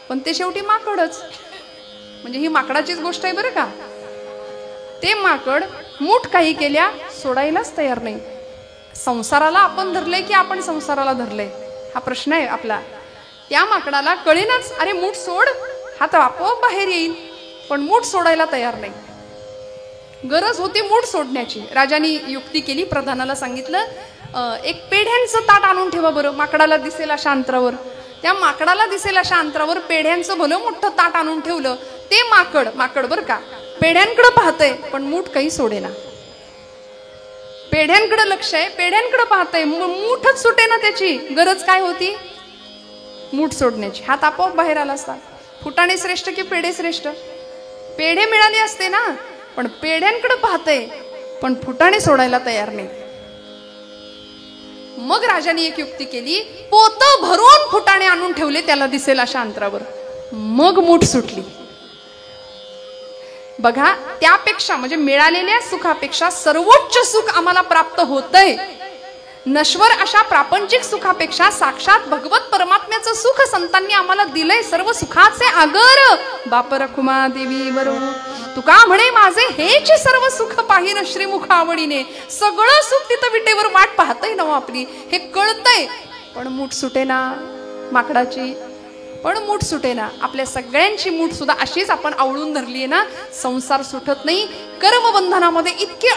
Speaker 1: पण ते शेवटी माकडच. म्हणजे ही माकडाचीच गोष्ट आहे बरं का. ते माकड मूठ काही केल्या सोडायलाच तयार नाही. संसाराला आपण धरलंय की आपण संसाराला धरलंय हा प्रश्न आहे आपला. त्या माकडाला कळेनाच, अरे मूठ सोड, हात आपोआप बाहेर येईल, पण मूठ सोडायला तयार नाही. गरज होती मूठ सोडण्याची. राजाने युक्ती केली, प्रधानाला सांगितलं, एक पेढ्यांचं ताट आणून ठेवा बरं, माकडाला दिसेल अशा अंतरावर. त्या माकडाला दिसेल अशा अंतरावर पेढ्यांचं भलं मोठं ताट आणून ठेवलं. ते माकड बरं का पेढ्यांकडे पाहतंय पण मूठ काही सोडेना. पेढ्यांकडे लक्ष आहे, पेढ्यांकडे पाहतंय, मूठच सुटेना त्याची. गरज काय होती? मूठ सोडण्याची. हात आपोआप बाहेर आला असता. फुटाणे श्रेष्ठ की पेढे श्रेष्ठ? पेढे मिळाले असते ना, पण पेढ्यांकडे पाहतंय पण फुटाणे सोडायला तयार नाही. मग राजाने एक युक्ती केली, पोत भरून फुटाणे आणून ठेवले त्याला दिसेल अशा अंतरावर. मग मूठ सुटली. बघा, त्यापेक्षा म्हणजे मिळालेल्या सुखापेक्षा सर्वोच्च सुख आम्हाला प्राप्त होतंय. नश्वर अशा प्रापंचिक सुखापेक्षा साक्षात भगवत परमात्म्याचं सुख संतांनी आम्हाला दिलंय. सर्व सुखाचे आगर बाप रखुमा देवी बरो. तुका म्हणे माझे हेच सर्व सुख पाहिन श्रीमुख आवडीने. सगळं सुख तिथं विटेवर वाट पाहतय ना आपली, हे कळतंय, पण मूठ सुटेना माकडाची, पण मूठ सुटेना. आपल्या सगळ्यांची मूठ सुद्धा अशीच आपण आवळून धरली आहे ना. संसार सुटत नाही. कर्मबंधनामध्ये इतके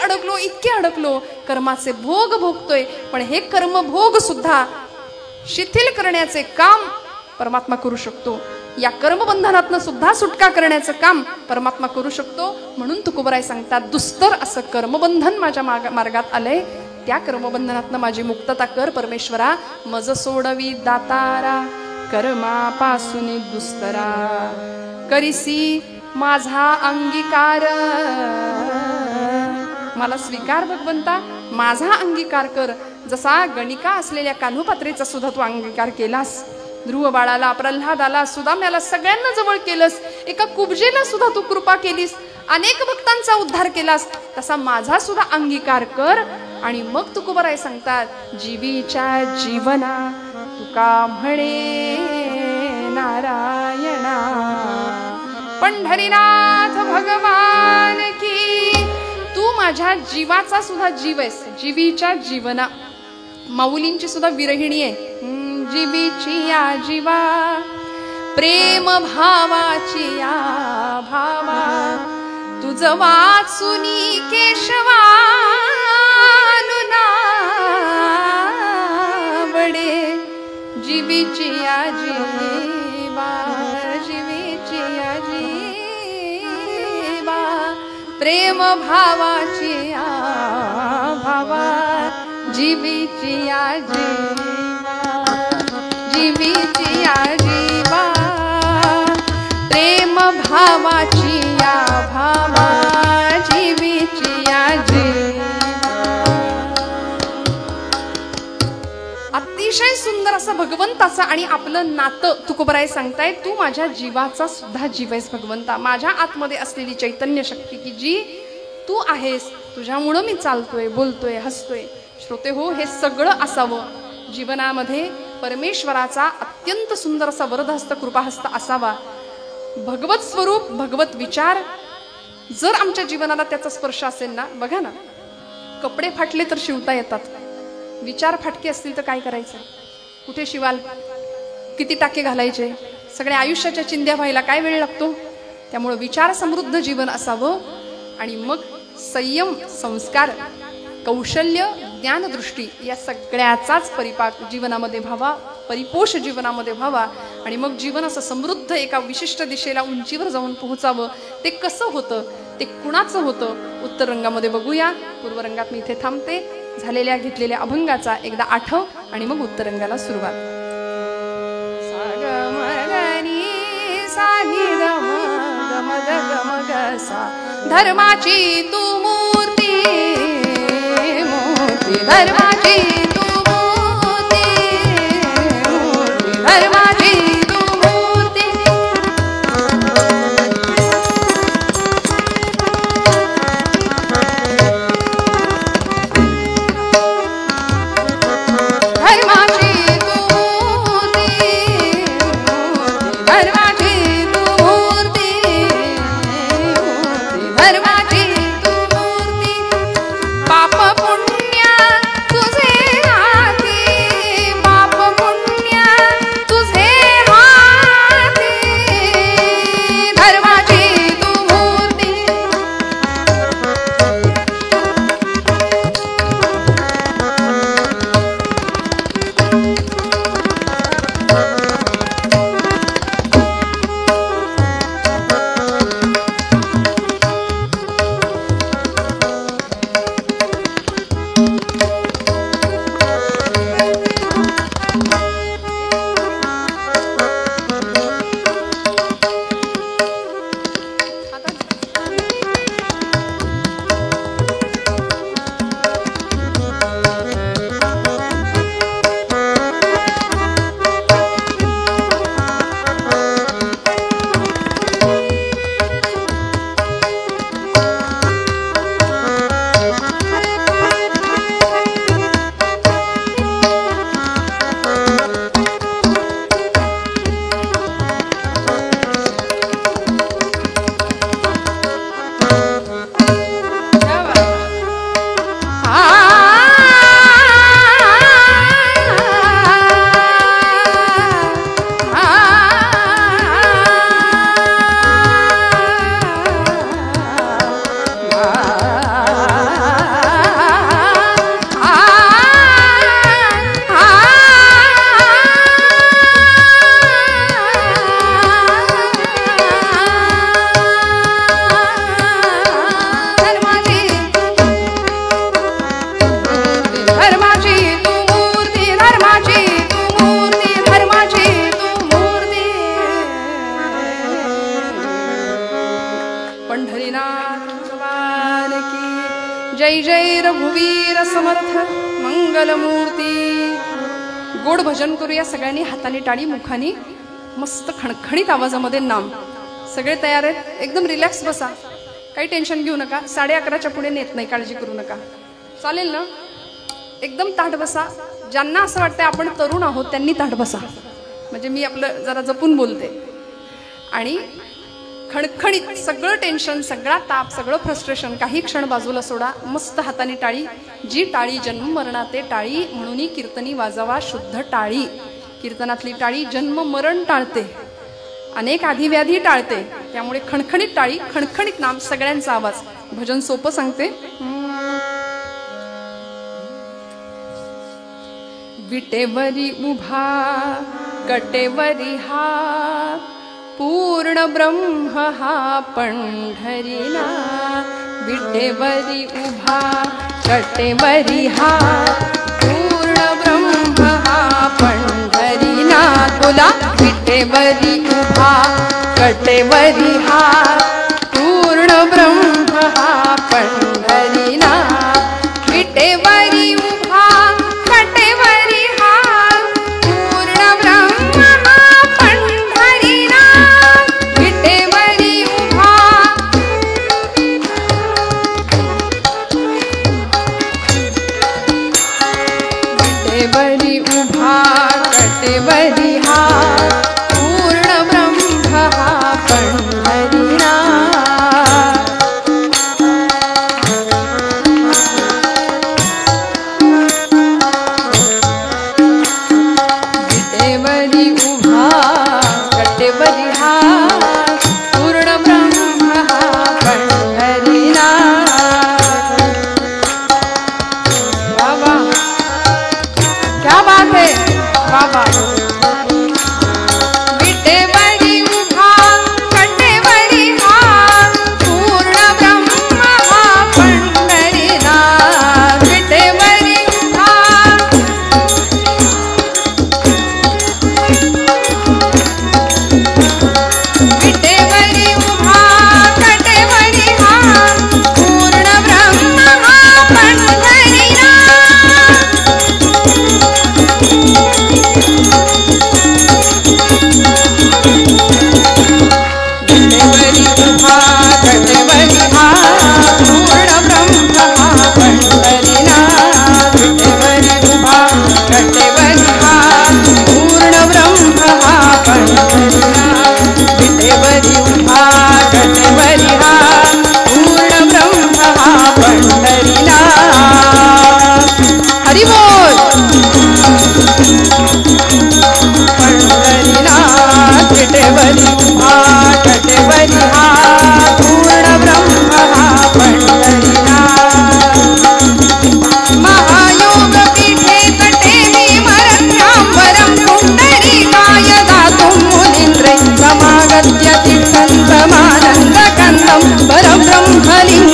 Speaker 1: अडकलो, कर्माचे भोग भोगतोय, पण हे कर्मभोग सुद्धा शिथिल करण्याचे काम परमात्मा करू शकतो. या कर्मबंधनातनं सुद्धा सुटका करण्याचं काम परमात्मा करू शकतो. म्हणून तुकोबराय सांगतात, दुस्तर असं कर्मबंधन माझ्या मार्गात आलंय, त्या कर्मबंधनातनं माझी मुक्तता कर परमेश्वरा. मज सोडवी दातारा कर्मापासून दुस्तरा. करिसी माझा अंगीकार. मला स्वीकार भगवंता, माझा अंगीकार कर. जसा गणिका असलेल्या कान्होपात्रेचा सुद्धा तू अंगीकार केलास. ध्रुव बाळाला, प्रल्हादाला, सुदाम्याला सगळ्यांना जवळ केलंस. एका कुब्जेला सुद्धा तू कृपा केलीस. अनेक भक्तांचा उद्धार केलास. तसा माझा सुद्धा अंगीकार कर. आणि मग तुकोबराय सांगतात, जीवीच्या जीवना तुका म्हणे नारायणा. पंढरीनाथ भगवान की. तू माझ्या जीवाचा सुद्धा जीव आहेस. जीवीच्या जीवना, माऊलींची सुद्धा विरहिणी आहे. जीवीची या जीवा, प्रेम भावाची या भावा. तुझ वाचुनी केशवा वडे. जीवीची या जीवा, जीवीची या जीवा, प्रेम भावाची या भावा. जीवीची या जीवा, जीवीची या जीवा, प्रेम भावाची या भावा. जीवीची या जीवा. अतिशय सुंदर असं भगवंताचं आणि आपलं नातं तुकोबराय सांगताय. तू माझ्या जीवाचा सुद्धा जीव आहेस भगवंता. माझ्या आतमध्ये असलेली चैतन्य शक्ती की जी तू आहेस, तुझ्यामुळं मी चालतोय, बोलतोय, हसतोय. श्रोते हो, हे सगळं असावं जीवनामध्ये. परमेश्वराचा अत्यंत सुंदर असा वरदहस्त कृपाहस्त असावा. भगवत स्वरूप, भगवत विचार जर आमच्या जीवनाला त्याचा स्पर्श असेल ना. बघा ना, कपडे फाटले तर शिवता येतात, विचार फाटके असतील तर काय करायचं? कुठे शिवाल? किती टाके घालायचे? सगळ्या आयुष्याच्या चिंध्या व्हायला काय वेळ लागतो? त्यामुळे विचार समृद्ध जीवन असावं. आणि मग संयम, संस्कार, कौशल्य, ज्ञानदृष्टी या सगळ्याचाच परिपाक जीवनामध्ये व्हावा, परिपोष जीवनामध्ये व्हावा. आणि मग जीवन असं समृद्ध एका विशिष्ट दिशेला उंचीवर जाऊन पोहोचावं. ते कसं होतं ते कुणाचं होतं उत्तर रंगामध्ये बघूया. पूर्व रंगात मी इथे थांबते. झालेल्या घेतलेल्या अभंगाचा एकदा आठव आणि मग उत्तर रंगाला सुरुवात. धर्माची तू मूर्ती मूर्ती धर्माची तू मूर्ती मूर्ती धर्माची तू मूर्ती धर्माची तू मूर्ती धर्माची तू मूर्ती धर्माची तू मूर्ती पाप पुण्य तुझे हाती पाप पुण्य तुझे हाती धर्माची तू मूर्ती जय जय रघुवीर समर्थ मंगलमूर्ती. गोड भजन करूया सगळ्यांनी. हाताने टाळी मुखाने मस्त खणखणीत आवाजामध्ये नाम. सगळे तयार आहेत? एकदम रिलॅक्स बसा. काही टेन्शन घेऊ नका. 11:30च्या पुढे नेत नाही. काळजी करू नका. चालेल ना? एकदम ताठ बसा. ज्यांना असं वाटतं आपण तरुण आहोत त्यांनी ताठ बसा. म्हणजे मी आपलं जरा जपून बोलते. आणि खणखणीत सगळं टेन्शन, सगळा ताप, सगळं फ्रस्ट्रेशन काही क्षण बाजूला सोडा. मस्त हाताने टाळी. जी टाळी जन्म मरणाते टाळी म्हणून कीर्तनी वाजवा शुद्ध टाळी. कीर्तनातली टाळी जन्म मरण टाळते, अनेक आधिव्याधी टाळते. त्यामुळे खणखणीत टाळी, खणखणीत नाम, सगळ्यांचा आवाज. भजन सोपं सांगते. विटेवरी उभा कटेवरी हात पूर्ण ब्रह्म हा पंढरीनाथ. विटेवरी उभा कटेवरी हात पूर्ण ब्रह्म हा पंढरीनाथ. बोला. विटेवरी उभा कटेवरी हात पूर्ण ब्रह्म हा पंढरीनाथ. विटेवरी उभा कटेवरी हात पूर्ण ब्रह्म हा पंढरीनाथ. विटेवरी उभा विटेवरी उभा कटेवरी हात पूर्ण ब्रह्म हा पंढरीनाथ.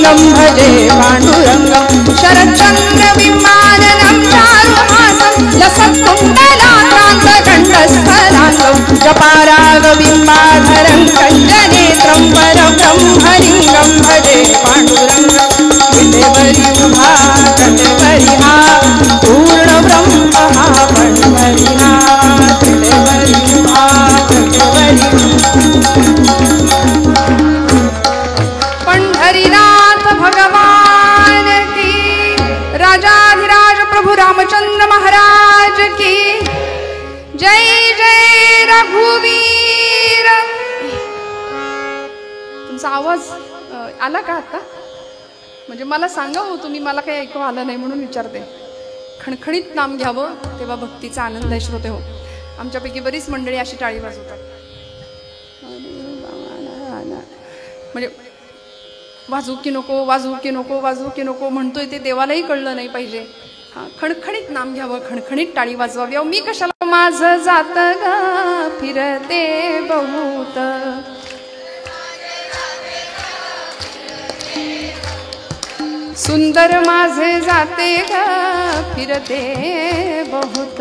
Speaker 1: रंगम भजे पांडुरंगम शरच्चंद्र विमाननं चारुहासं लसत्कुण्डलाक्रान्तकण्ठस्थलाङ्गं जपारागबिम्बाधरं कण्ठनेत्रं परब्रह्मलिङ्गं भजे पांडुरंगं विटेवरी उभा कटेवरी हा पूर्ण ब्रह्म हा पणवरी हा विटेवरी उभा कटेवरी पंढरीनाथ भगवान की राजाधिराज प्रभु रामचंद्र महाराज की जय जय रघुवीर। तुमचा आवाज आला का आता? म्हणजे मला सांगा हो, तुम्ही मला काही ऐकू आलं नाही म्हणून विचारते। खणखणीत नाम घ्यावं तेव्हा भक्तीचा आनंद आहे श्रोते हो। आमच्यापैकी बरीच मंडळी अशी टाळी वाजवतात, म्हणजे वाजू की नको वाजू की नको वाजू की नको म्हणतोय ते देवालाही कळलं नाही पाहिजे। खणखणीत नाम घ्यावं, खणखणीत टाळी वाजवावी। मी कशाला माझं जात ग फिरते बहुत, सुंदर माझे जाते ग फिरते बहुत,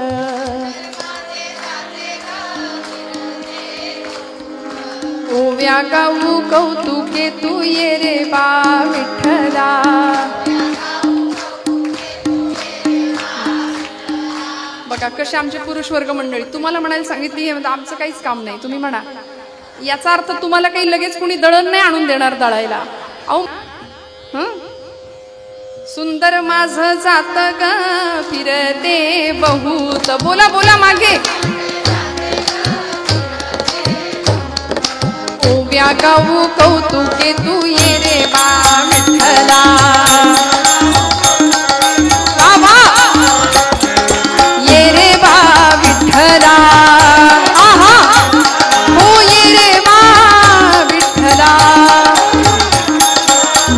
Speaker 1: ओव्या गाऊ कौतुके तू ये रे बा विठ्ठला। बघा कसे आमचे पुरुष वर्ग मंडळी, तुम्हाला म्हणायला सांगितली आमचं काहीच काम नाही, तुम्ही म्हणा। याचा अर्थ तुम्हाला काही लगेच कोणी दळण नाही आणून देणार दळायला। अहो सुंदर माझं जात ग फिरते बहुत, बोला बोला मागे। ओव्या गाऊ कौतुके तू ये रे बा विठ्ठला। ये रे बा विठ्ठला, आहा हो ये रे बा विठ्ठला।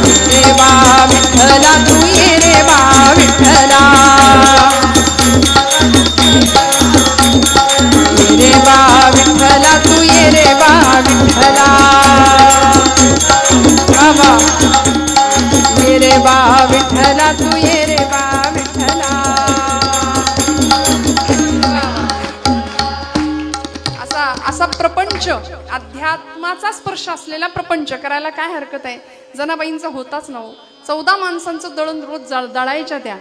Speaker 1: ये रे बा विठ्ठला तू ये रे बा विठ्ठला। ये रे बा विठ्ठला तू ये रे बा विठ्ठला। बाबा ये रे बा विठ्ठला तू ये रे बा विठ्ठला। असा प्रपंच, अध्यात्माचा स्पर्श असलेला प्रपंच करायला काय हरकत आहे? जनाबाईंचा होताच ना हो। 14 माणसांचं दळण रोज दळायच्या, त्या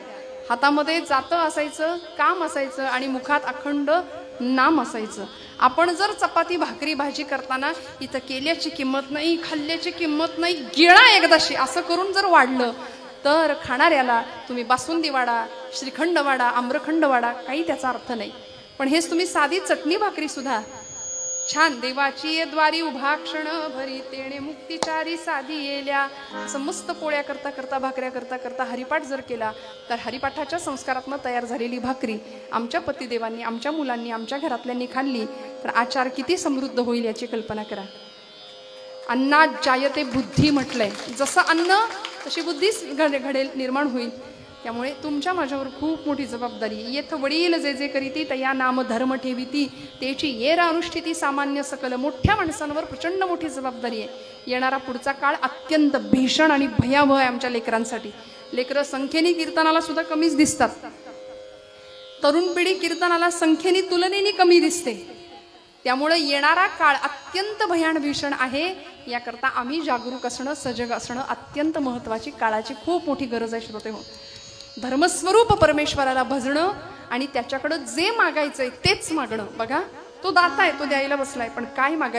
Speaker 1: हातामध्ये जातं असायचं, काम असायचं आणि मुखात अखंड नाम असायचं। आपण जर चपाती भाकरी भाजी करताना इथं केल्याची किंमत नाही, खाल्ल्याची किंमत नाही, गिळा एकदाशी असं करून जर वाढलं तर खाणाऱ्याला तुम्ही बासुंदी वाडा, श्रीखंड वाडा, आम्रखंड वाडा, काही त्याचा अर्थ नाही। पण हेच तुम्ही साधी चटणी भाकरी सुद्धा छान देवाची द्वारी उभा क्षण भरी तेणे मुक्तिचारी साधी येल्या, असं मस्त पोळ्या करता करता भाकऱ्या करता करता हरिपाठ जर केला तर हरिपाठाच्या संस्कारातनं तयार झालेली भाकरी आमच्या पतिदेवांनी, आमच्या मुलांनी, आमच्या घरातल्यांनी खाल्ली तर आचार किती समृद्ध होईल याची कल्पना करा। अन्नात जायते बुद्धी म्हटलंय, जसं अन्न तशी बुद्धीच घडेल, निर्माण होईल। त्यामुळे तुमच्या माझ्यावर खूप मोठी जबाबदारी। येथ वडील जे जे करीती तया नाम धर्म ठेविती, त्याची येर अनुष्ठिती सामान्य सकल। मोठ्या माणसांवर प्रचंड मोठी जबाबदारी आहे। येणारा पुढचा काळ अत्यंत भीषण आणि भयावह आहे आमच्या लेकरांसाठी। लेकरं संख्येने कीर्तनाला सुद्धा कमीच दिसतात, तरुण पिढी कीर्तनाला संख्येने तुलनेने कमी दिसते। त्यामुळे येणारा काळ अत्यंत भयान भीषण आहे। याकरता आम्ही जागरूक असणं, सजग असणं अत्यंत महत्त्वाची, काळाची खूप मोठी गरज आहे श्रोते हो। धर्मस्वरूप परमेश्वराला भजणं आणि त्याच्याकडं जे मागायचंय तेच मागणं। बघा तो दाता आहे, तो द्यायला बसलाय, पण काय मागायचं